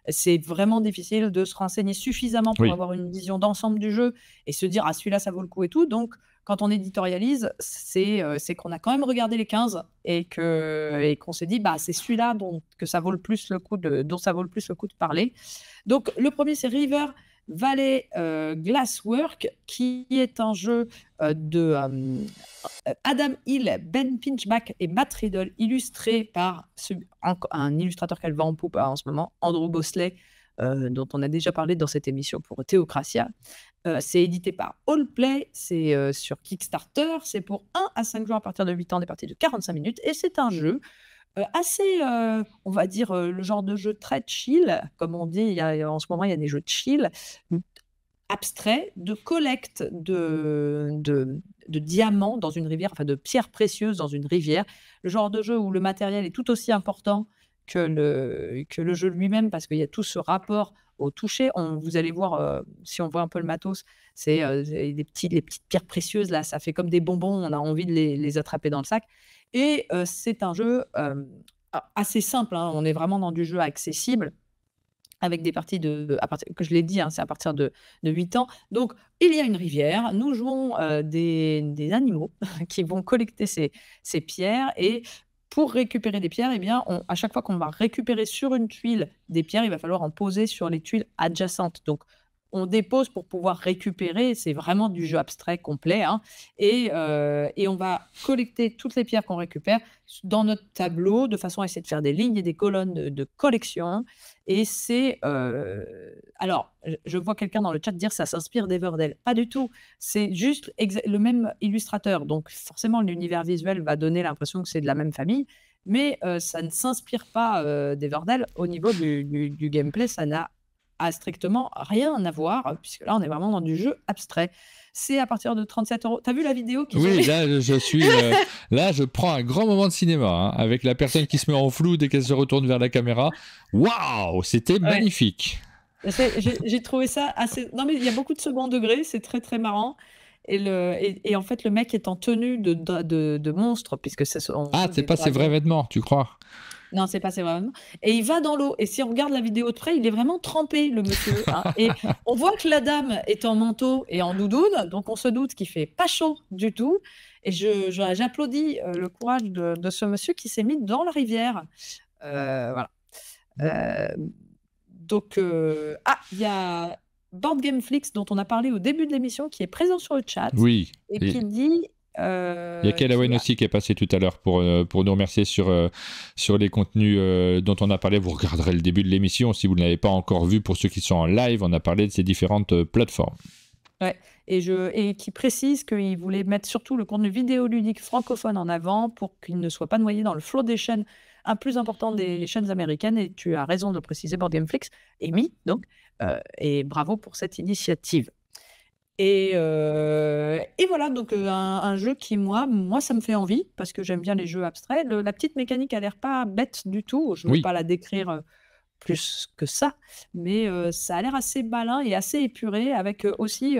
c'est vraiment difficile de se renseigner suffisamment pour Oui. avoir une vision d'ensemble du jeu et se dire: «Ah celui-là, ça vaut le coup et tout». Donc quand on éditorialise, c'est qu'on a quand même regardé les 15 et qu'on s'est dit: «Bah, c'est celui-là dont ça vaut le plus le coup de parler». Donc le premier c'est River Valley Glasswork, qui est un jeu de Adam Hill, Ben Pinchback et Matt Riddle, illustré par un illustrateur qu'elle vend en poupe en ce moment, Andrew Bosley, dont on a déjà parlé dans cette émission pour Théocratia. C'est édité par Allplay, c'est sur Kickstarter, c'est pour 1 à 5 joueurs à partir de 8 ans, des parties de 45 minutes, et c'est un jeu assez, on va dire, le genre de jeu très chill, comme on dit, en ce moment, il y a des jeux de chill, abstraits, de collecte de diamants dans une rivière, enfin de pierres précieuses dans une rivière. Le genre de jeu où le matériel est tout aussi important que le jeu lui-même, parce qu'il y a tout ce rapport au toucher. Vous allez voir, si on voit un peu le matos, c'est les petites pierres précieuses, là, ça fait comme des bonbons, on a envie de les attraper dans le sac. Et c'est un jeu assez simple, hein, on est vraiment dans du jeu accessible, avec des parties que je l'ai dit, hein, c'est à partir de 8 ans. Donc, il y a une rivière, nous jouons des animaux qui vont collecter ces pierres, et pour récupérer des pierres, eh bien, à chaque fois qu'on va récupérer sur une tuile des pierres, il va falloir en poser sur les tuiles adjacentes. Donc, on dépose pour pouvoir récupérer, c'est vraiment du jeu abstrait complet, hein, et on va collecter toutes les pierres qu'on récupère dans notre tableau, de façon à essayer de faire des lignes et des colonnes de collection. Et c'est alors, je vois quelqu'un dans le chat dire ça s'inspire d'Everdell. Pas du tout. C'est juste le même illustrateur. Donc, forcément, l'univers visuel va donner l'impression que c'est de la même famille. Mais ça ne s'inspire pas d'Everdell. Au niveau du gameplay, ça n'a strictement rien à voir, puisque là, on est vraiment dans du jeu abstrait. C'est à partir de 37 €. T'as vu la vidéo qui Oui, là, je suis. Là, je prends un grand moment de cinéma, hein, avec la personne qui se met en flou dès qu'elle se retourne vers la caméra. Waouh, c'était magnifique. J'ai trouvé ça assez. Non, mais il y a beaucoup de second degré, c'est très très marrant. Et en fait, le mec est en tenue de monstre, puisque c'est. Ah, c'est pas ses vrais vêtements, tu crois? Non, c'est pas ses vrais vêtements. Et il va dans l'eau. Et si on regarde la vidéo de près, il est vraiment trempé, le monsieur, hein. Et on voit que la dame est en manteau et en doudoune, donc on se doute qu'il fait pas chaud du tout. Et j'applaudis le courage de ce monsieur qui s'est mis dans la rivière. Voilà. Donc, il y a Board Game Flix, dont on a parlé au début de l'émission, qui est présent sur le chat. Oui. Et qui dit. Il y a Kalawen aussi qui est passé tout à l'heure pour nous remercier sur les contenus dont on a parlé. Vous regarderez le début de l'émission si vous ne l'avez pas encore vu. Pour ceux qui sont en live, on a parlé de ces différentes plateformes. Ouais, et qui précise qu'il voulait mettre surtout le contenu vidéoludique francophone en avant pour qu'il ne soit pas noyé dans le flot des chaînes plus important des chaînes américaines. Et tu as raison de le préciser, Board Game Flix, Amy, donc, et bravo pour cette initiative. Et voilà, donc un jeu qui, moi, ça me fait envie, parce que j'aime bien les jeux abstraits. La petite mécanique a l'air pas bête du tout. Je ne veux pas la décrire plus que ça, mais ça a l'air assez malin et assez épuré, avec aussi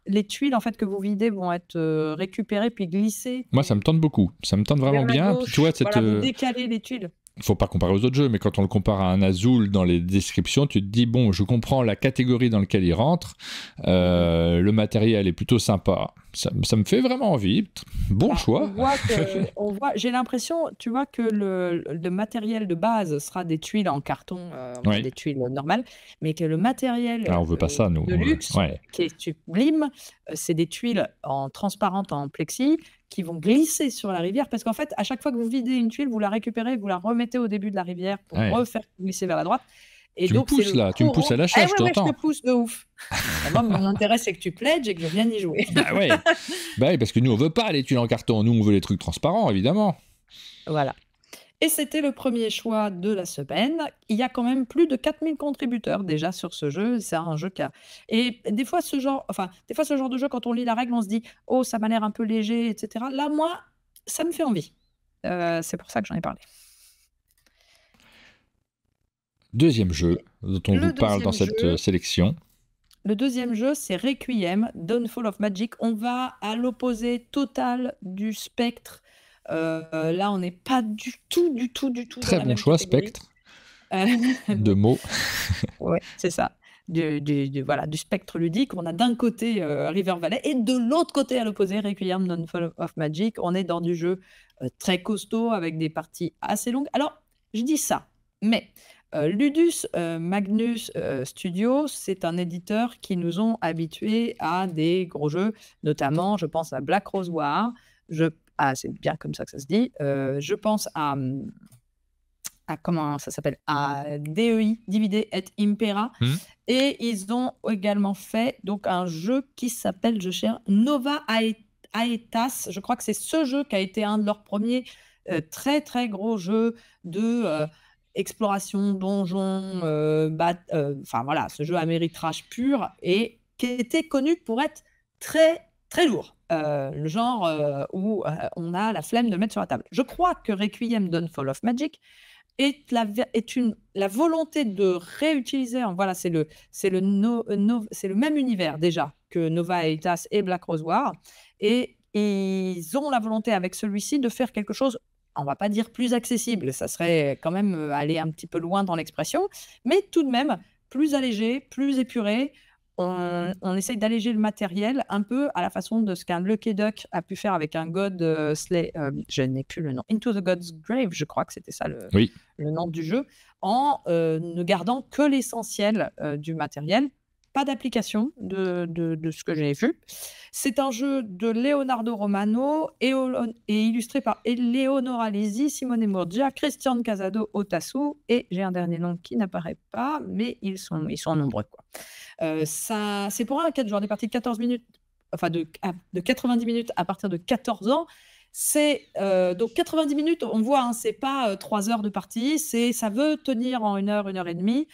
les tuiles en fait que vous videz vont être récupérées puis glissées. Moi, ça me tente beaucoup. Ça me tente vraiment bien. Gauche, tu vois, vous décalez les tuiles. Il faut pas comparer aux autres jeux, mais quand on le compare à un Azul dans les descriptions, tu te dis, bon, je comprends la catégorie dans laquelle il rentre, le matériel est plutôt sympa, ça me fait vraiment envie, bon choix. J'ai l'impression, tu vois, que le matériel de base sera des tuiles en carton, des tuiles normales, mais que le matériel on veut pas ça, nous. de luxe, qui est sublime, c'est des tuiles transparentes en plexi, qui vont glisser sur la rivière, parce qu'en fait, à chaque fois que vous videz une tuile, vous la récupérez, vous la remettez au début de la rivière pour refaire glisser vers la droite. Et tu donc, me pousses là, tu me pousses à l'achat, je t'entends. Je te pousse de ouf. Moi, mon intérêt, c'est que tu pledges et que je vienne y jouer. Bah oui, parce que nous, on veut pas les tuiles en carton, nous, on veut les trucs transparents, évidemment. Voilà. Et c'était le premier choix de la semaine. Il y a quand même plus de 4000 contributeurs déjà sur ce jeu. C'est un jeu qui a... Et des fois, ce genre de jeu, quand on lit la règle, on se dit « Oh, ça m'a l'air un peu léger, etc. » Là, moi, ça me fait envie. C'est pour ça que j'en ai parlé. Deuxième jeu dont on vous parle dans cette sélection. Le deuxième jeu, c'est Requiem, Downfall of Magic. On va à l'opposé total du Spectre. Là, on n'est pas du tout Très dans la bon même choix, catégorie. Spectre. De mots. Ouais, c'est ça. Voilà, du spectre ludique. On a d'un côté River Valley et de l'autre côté, à l'opposé, Requiem Dawnfall of Magic. On est dans du jeu très costaud avec des parties assez longues. Alors, je dis ça, mais Ludus Magnus Studio, c'est un éditeur qui nous ont habitués à des gros jeux, notamment, je pense à Black Rose War. C'est bien comme ça que ça se dit. Je pense à comment ça s'appelle, à DEI, Divide et Impera. Et ils ont également fait donc un jeu qui s'appelle, je cherche, Nova Aetas. Je crois que c'est ce jeu qui a été un de leurs premiers très très gros jeux de exploration, donjon, enfin voilà, ce jeu Ameritrash pur et qui était connu pour être très très lourd. Le genre où on a la flemme de le mettre sur la table. Je crois que Requiem Dawnfall of Magic est la volonté de réutiliser, voilà, c'est le même univers déjà que Nova Aetas et Black Rose War, et ils ont la volonté avec celui-ci de faire quelque chose, on va pas dire plus accessible, ça serait quand même aller un petit peu loin dans l'expression, mais tout de même plus allégé, plus épuré. On essaye d'alléger le matériel un peu à la façon de ce qu'un Lucky Duck a pu faire avec un God Slay, je n'ai plus le nom, Into the God's Grave, je crois que c'était ça le nom du jeu, en ne gardant que l'essentiel du matériel, pas d'application de ce que j'ai vu. C'est un jeu de Leonardo Romano et illustré par Eleonora Lisi, Simone Murgia, Christian Casado Otasu, et j'ai un dernier nom qui n'apparaît pas, mais ils sont nombreux, quoi. C'est pour un 4 joueurs, des parties de 14 minutes, enfin de 90 minutes à partir de 14 ans. C'est donc 90 minutes, on voit, hein, c'est pas 3 heures de partie, ça veut tenir en 1 heure, 1 heure et demie,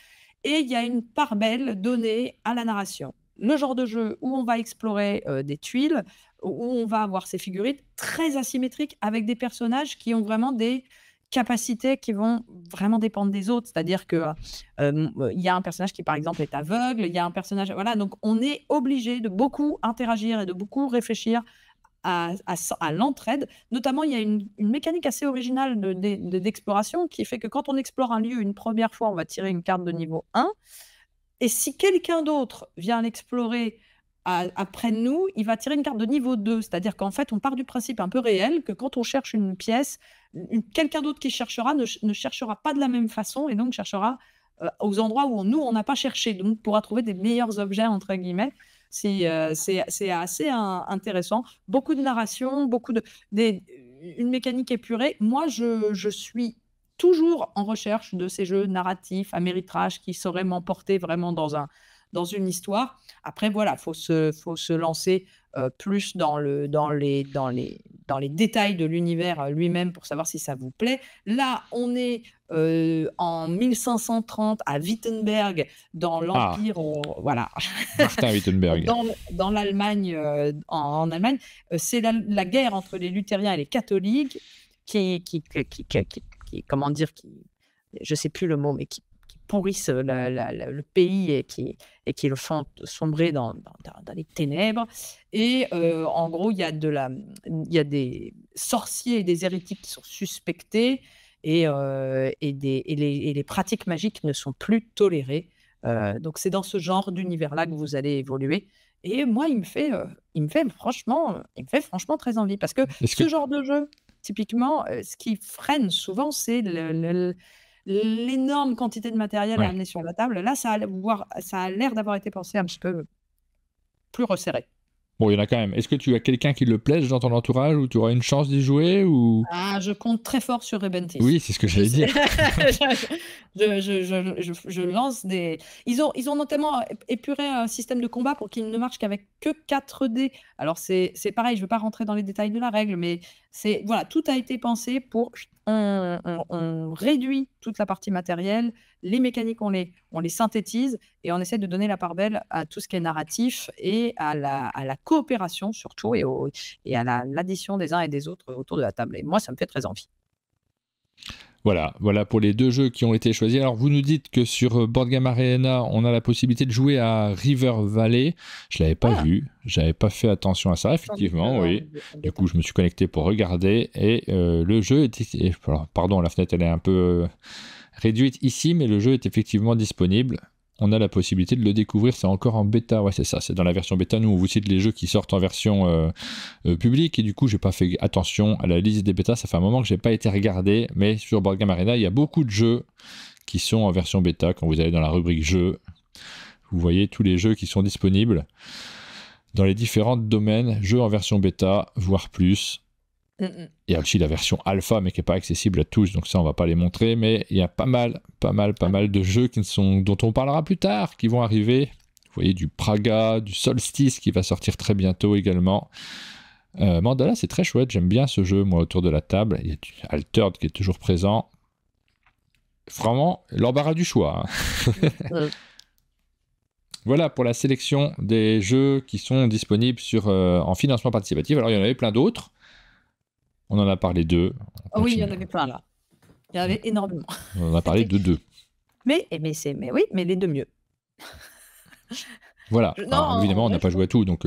et il y a une part belle donnée à la narration. Le genre de jeu où on va explorer des tuiles, où on va avoir ces figurines très asymétriques avec des personnages qui ont vraiment des capacités qui vont vraiment dépendre des autres. C'est-à-dire que il y a un personnage qui, par exemple, est aveugle, il y a un personnage... Voilà, donc on est obligé de beaucoup interagir et de beaucoup réfléchir à l'entraide. Notamment, il y a une mécanique assez originale d'exploration qui fait que quand on explore un lieu une première fois, on va tirer une carte de niveau 1. Et si quelqu'un d'autre vient l'explorer après nous, il va tirer une carte de niveau 2. C'est-à-dire qu'en fait, on part du principe un peu réel que quand on cherche une pièce, quelqu'un d'autre qui cherchera ne cherchera pas de la même façon et donc cherchera aux endroits où nous, on n'a pas cherché. Donc, pourra trouver des meilleurs objets, entre guillemets. C'est assez intéressant. Beaucoup de narration, une mécanique épurée. Moi, je suis toujours en recherche de ces jeux narratifs, Ameritrash, qui sauraient m'emporter vraiment dans une histoire. Après, voilà, faut se lancer plus dans les détails de l'univers lui-même pour savoir si ça vous plaît. Là, on est en 1530 à Wittenberg, dans l'Empire, voilà. Martin Wittenberg. dans l'Allemagne, en Allemagne. C'est la guerre entre les luthériens et les catholiques qui comment dire, je sais plus le mot, mais qui pourrissent le pays et qui le font sombrer dans les ténèbres. Et en gros, il y a des sorciers et des hérétiques qui sont suspectés et les pratiques magiques ne sont plus tolérées. Donc, c'est dans ce genre d'univers-là que vous allez évoluer. Et moi, il me fait franchement très envie parce que genre de jeu, typiquement, ce qui freine souvent, c'est l'énorme quantité de matériel à amener sur la table. Là, ça a l'air d'avoir été pensé un petit peu plus resserré. Bon, il y en a quand même. Est-ce que tu as quelqu'un qui le plaise dans ton entourage ou tu auras une chance d'y jouer ou... Ah, je compte très fort sur Rebentis. Oui, c'est ce que j'allais dire. je lance des... Ils ont notamment épuré un système de combat pour qu'il ne marche qu'avec que 4 dés. Alors, c'est pareil, je ne veux pas rentrer dans les détails de la règle, mais voilà, tout a été pensé pour... On réduit toute la partie matérielle, les mécaniques, on les synthétise et on essaie de donner la part belle à tout ce qui est narratif et à la coopération surtout et à l'addition des uns et des autres autour de la table. Et moi, ça me fait très envie. Voilà pour les 2 jeux qui ont été choisis. Alors, vous nous dites que sur Board Game Arena, on a la possibilité de jouer à River Valley. Je ne l'avais pas vu. Je n'avais pas fait attention à ça, effectivement, oui. Du coup, je me suis connecté pour regarder. Et le jeu était... Pardon, la fenêtre, elle est un peu réduite ici, mais le jeu est effectivement disponible. On a la possibilité de le découvrir, c'est encore en bêta, ouais c'est ça, c'est dans la version bêta, nous on vous cite les jeux qui sortent en version publique, et du coup j'ai pas fait attention à la liste des bêtas, ça fait un moment que j'ai pas été regardé, mais sur Board Game Arena, il y a beaucoup de jeux qui sont en version bêta, quand vous allez dans la rubrique jeux, vous voyez tous les jeux qui sont disponibles dans les différents domaines, jeux en version bêta, voire plus. Il y a aussi la version alpha, mais qui n'est pas accessible à tous, donc ça on va pas les montrer, mais il y a pas mal de jeux dont on parlera plus tard, qui vont arriver. Vous voyez du Praga, du Solstice qui va sortir très bientôt également. Mandala, c'est très chouette, j'aime bien ce jeu, moi, autour de la table. Il y a du Altered qui est toujours présent. Vraiment, l'embarras du choix. Hein. Voilà pour la sélection des jeux qui sont disponibles en financement participatif. Alors il y en avait plein d'autres. On en a parlé d'eux. Oui, il y en avait plein là. Il y en avait énormément. On en a parlé de 2. Mais les 2 mieux. Voilà. Évidemment, on n'a pas joué à tout, donc.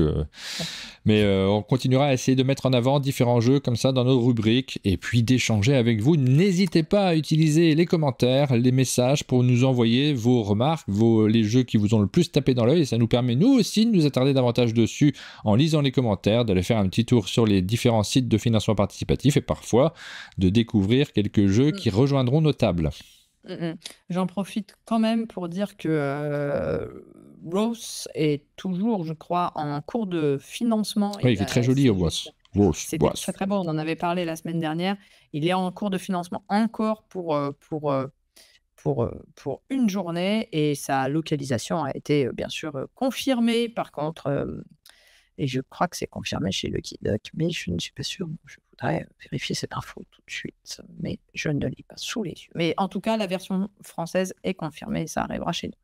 Mais on continuera à essayer de mettre en avant différents jeux comme ça dans nos rubriques et puis d'échanger avec vous. N'hésitez pas à utiliser les commentaires, les messages pour nous envoyer vos remarques, les jeux qui vous ont le plus tapé dans l'œil. Et ça nous permet, nous aussi, de nous attarder davantage dessus en lisant les commentaires, d'aller faire un petit tour sur les différents sites de financement participatif et parfois de découvrir quelques jeux qui rejoindront nos tables. J'en profite quand même pour dire que Rose est toujours, je crois, en cours de financement. Oui, il est très joli, Rose. C'est très très bon, on en avait parlé la semaine dernière. Il est en cours de financement encore pour une journée et sa localisation a été bien sûr confirmée. Par contre, et je crois que c'est confirmé chez Lucky Duck, mais je ne suis pas sûre. Je voudrais vérifier cette info tout de suite, mais je ne l'ai pas sous les yeux. Mais en tout cas, la version française est confirmée et ça arrivera chez nous.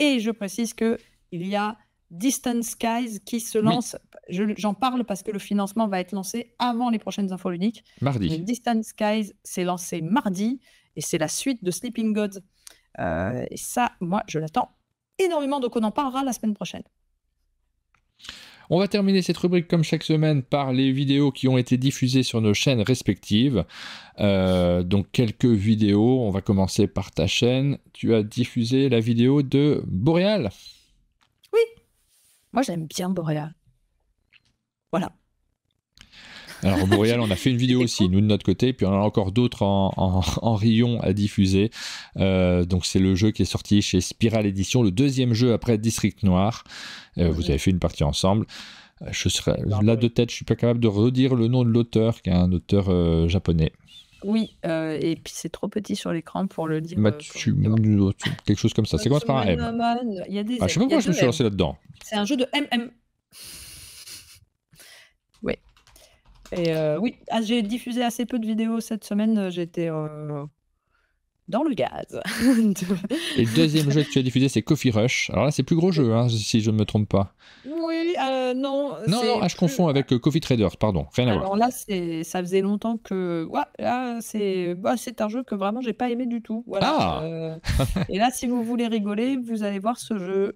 Et je précise qu'il y a Distant Skies qui se lance. Oui. J'en parle parce que le financement va être lancé avant les prochaines infos ludiques. Mardi. Donc, Distant Skies s'est lancé mardi et c'est la suite de Sleeping Gods. Et ça, moi, je l'attends énormément. Donc, on en parlera la semaine prochaine. On va terminer cette rubrique comme chaque semaine par les vidéos qui ont été diffusées sur nos chaînes respectives. Donc quelques vidéos, on va commencer par ta chaîne. Tu as diffusé la vidéo de Boréal. Oui, moi j'aime bien Boréal. Voilà. Alors Boréal, on a fait une vidéo aussi, nous de notre côté, puis on en a encore d'autres en rayon à diffuser. Donc c'est le jeu qui est sorti chez Spiral Edition, le deuxième jeu après District Noir. Vous avez fait une partie ensemble. Je serais là de tête, je suis pas capable de redire le nom de l'auteur, qui est un auteur japonais. Oui, et puis c'est trop petit sur l'écran pour le dire. Quelque chose comme ça. C'est quoi, c'est par un M. Il y a des je sais pas pourquoi je me suis lancé là-dedans. C'est un jeu de MM. Oui. Et oui, j'ai diffusé assez peu de vidéos cette semaine. J'étais dans le gaz. Et le deuxième jeu que tu as diffusé, c'est Coffee Rush. Alors là, c'est plus gros jeu, hein, si je ne me trompe pas. Oui, non. Non, je confonds avec Coffee Traders, pardon. Rien à voir. Alors là, ça faisait longtemps que... Ouais, là, c'est un jeu que vraiment, j'ai pas aimé du tout. Voilà. Et là, si vous voulez rigoler, vous allez voir ce jeu,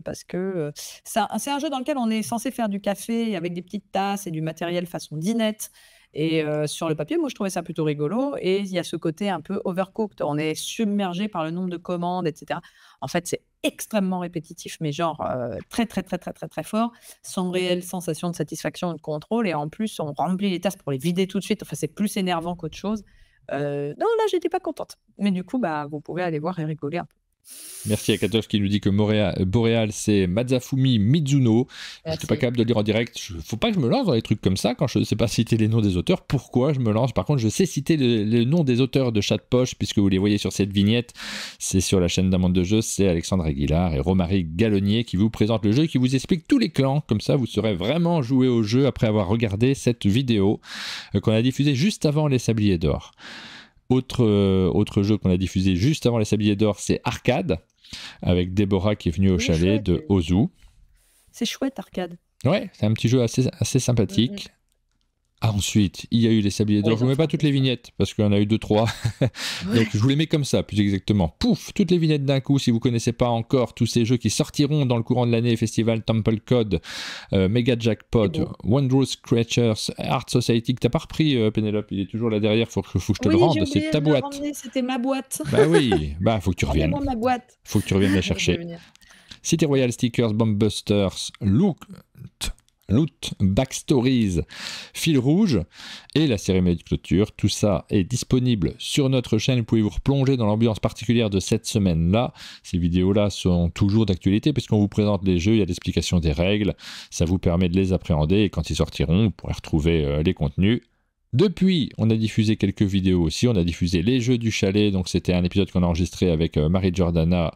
parce que c'est un jeu dans lequel on est censé faire du café avec des petites tasses et du matériel façon dinette. Et sur le papier, moi, je trouvais ça plutôt rigolo. Et il y a ce côté un peu overcooked. On est submergé par le nombre de commandes, etc. En fait, c'est extrêmement répétitif, mais genre très, très, très, très, très, très fort, sans réelle sensation de satisfaction ou de contrôle. Et en plus, on remplit les tasses pour les vider tout de suite. Enfin, c'est plus énervant qu'autre chose. Non, là, j'étais pas contente. Mais du coup, vous pouvez aller voir et rigoler un peu. Merci à Katov qui nous dit que Boréal, c'est Mazafumi Mizuno. Je n'étais pas capable de lire en direct. Faut pas que je me lance dans des trucs comme ça quand je ne sais pas citer les noms des auteurs. Pourquoi je me lance? Par contre, je sais citer les noms des auteurs de Chat de Poche, puisque vous les voyez sur cette vignette. C'est sur la chaîne d'un monde de jeu. C'est Alexandre Aguilar et Romary Gallonnier qui vous présentent le jeu et qui vous expliquent tous les clans. Comme ça, vous saurez vraiment jouer au jeu après avoir regardé cette vidéo qu'on a diffusée juste avant les Sabliers d'Or. Autre jeu qu'on a diffusé juste avant les Sabliers d'Or, c'est Arcade, avec Déborah qui est venue au chalet de Ozu. C'est chouette, Arcade. Ouais, c'est un petit jeu assez sympathique. Ensuite, il y a eu les sabliers d'or. Je ne vous mets pas toutes les vignettes parce qu'il y en a eu 2-3. Donc, je vous les mets comme ça, plus exactement. Pouf, toutes les vignettes d'un coup. Si vous ne connaissez pas encore tous ces jeux qui sortiront dans le courant de l'année, Festival Temple Code, Mega Jackpot, Wondrous Creatures, Art Society, que tu n'as pas repris, Pénélope. Il est toujours là derrière. Faut que je te le rende. C'est ta boîte. C'était ma boîte. Bah oui, faut que tu reviennes. Ma boîte. Faut que tu reviennes la chercher. City Royale Stickers, Bombbusters, Loot, Backstories, Fil Rouge et la cérémonie de clôture. Tout ça est disponible sur notre chaîne. Vous pouvez vous replonger dans l'ambiance particulière de cette semaine-là. Ces vidéos-là sont toujours d'actualité puisqu'on vous présente les jeux, il y a l'explication des règles. Ça vous permet de les appréhender et quand ils sortiront, vous pourrez retrouver les contenus. Depuis, on a diffusé quelques vidéos aussi. On a diffusé les jeux du chalet. Donc, c'était un épisode qu'on a enregistré avec Marie Jordana,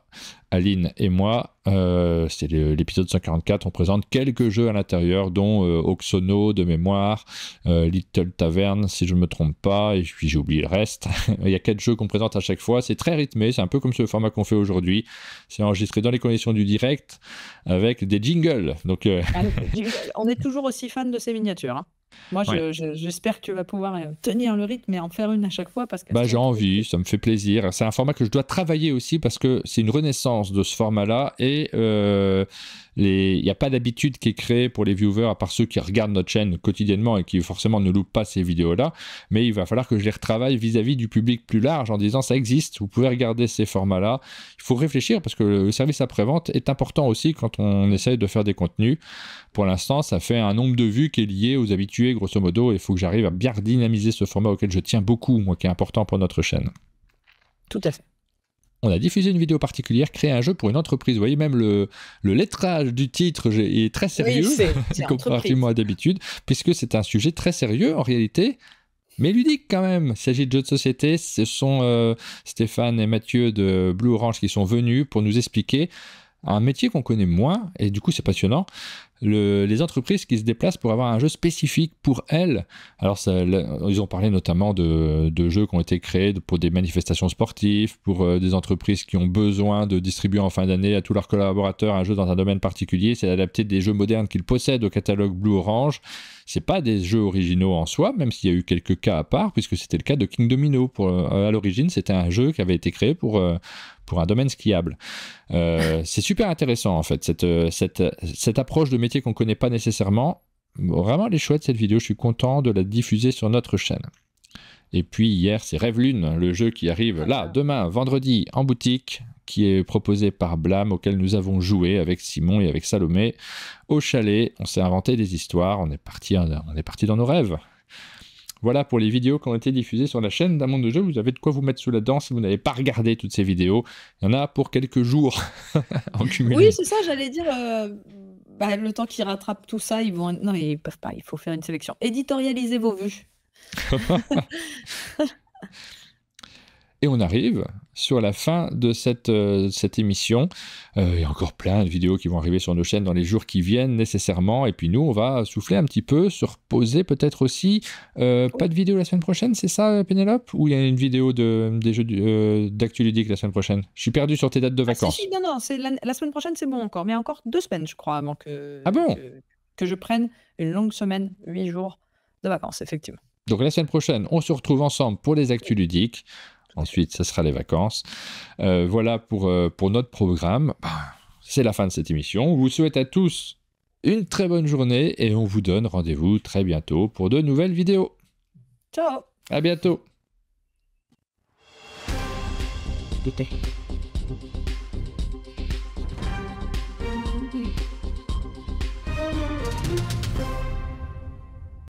Aline et moi. C'est l'épisode 144. On présente quelques jeux à l'intérieur, dont Oxono de mémoire, Little Tavern, si je ne me trompe pas. Et puis, j'ai oublié le reste. Il y a 4 jeux qu'on présente à chaque fois. C'est très rythmé. C'est un peu comme ce format qu'on fait aujourd'hui. C'est enregistré dans les conditions du direct avec des jingles. Donc, on est toujours aussi fan de ces miniatures. Hein. Moi, j'espère que tu vas pouvoir tenir le rythme et en faire une à chaque fois. Parce que j'ai envie, ça me fait plaisir. C'est un format que je dois travailler aussi parce que c'est une renaissance de ce format-là et il n'y a pas d'habitude qui est créée pour les viewers, à part ceux qui regardent notre chaîne quotidiennement et qui forcément ne loupent pas ces vidéos-là. Mais il va falloir que je les retravaille vis-à-vis du public plus large en disant ça existe, vous pouvez regarder ces formats-là. Il faut réfléchir parce que le service après-vente est important aussi quand on essaye de faire des contenus. Pour l'instant, ça fait un nombre de vues qui est lié aux habitués, grosso modo. Il faut que j'arrive à bien redynamiser ce format auquel je tiens beaucoup, moi, qui est important pour notre chaîne. Tout à fait. On a diffusé une vidéo particulière, créé un jeu pour une entreprise. Vous voyez, même le lettrage du titre est très sérieux, comparativement à d'habitude, puisque c'est un sujet très sérieux en réalité, mais ludique quand même. Il s'agit de jeux de société. Ce sont Stéphane et Mathieu de Blue Orange qui sont venus pour nous expliquer un métier qu'on connaît moins, et du coup c'est passionnant. Les entreprises qui se déplacent pour avoir un jeu spécifique pour elles. Alors, ils ont parlé notamment de jeux qui ont été créés pour des manifestations sportives, pour des entreprises qui ont besoin de distribuer en fin d'année à tous leurs collaborateurs un jeu dans un domaine particulier. C'est adapté des jeux modernes qu'ils possèdent au catalogue Blue Orange. C'est pas des jeux originaux en soi, même s'il y a eu quelques cas à part, puisque c'était le cas de King Domino. À l'origine, c'était un jeu qui avait été créé pour un domaine skiable. C'est super intéressant en fait, cette approche de métier qu'on ne connaît pas nécessairement. Vraiment, elle est chouette cette vidéo, je suis content de la diffuser sur notre chaîne. Et puis hier, c'est Rêve Lune, le jeu qui arrive là, demain, vendredi, en boutique, qui est proposé par Blam, auquel nous avons joué avec Simon et avec Salomé au chalet. On s'est inventé des histoires, on est parti dans nos rêves. Voilà pour les vidéos qui ont été diffusées sur la chaîne d'Un Monde de Jeux. Vous avez de quoi vous mettre sous la dent si vous n'avez pas regardé toutes ces vidéos. Il y en a pour quelques jours en cumulé. Oui, c'est ça, j'allais dire. Le temps qu'ils rattrapent tout ça, non, ils peuvent pas. Il faut faire une sélection. Éditorialisez vos vues. Et on arrive sur la fin de cette émission. Il y a encore plein de vidéos qui vont arriver sur nos chaînes dans les jours qui viennent nécessairement. Et puis nous, on va souffler un petit peu, se reposer peut-être aussi. Pas de vidéo la semaine prochaine, c'est ça, Pénélope? Ou il y a une vidéo des jeux d'actu ludique la semaine prochaine? Je suis perdu sur tes dates de vacances. Non, la semaine prochaine, c'est bon encore. Mais encore 2 semaines, je crois, avant que, que je prenne une longue semaine, 8 jours de vacances, effectivement. Donc la semaine prochaine, on se retrouve ensemble pour les actus ludiques. Ensuite, ce sera les vacances. Voilà pour notre programme. C'est la fin de cette émission. On vous souhaite à tous une très bonne journée et on vous donne rendez-vous très bientôt pour de nouvelles vidéos. Ciao. À bientôt. D'été.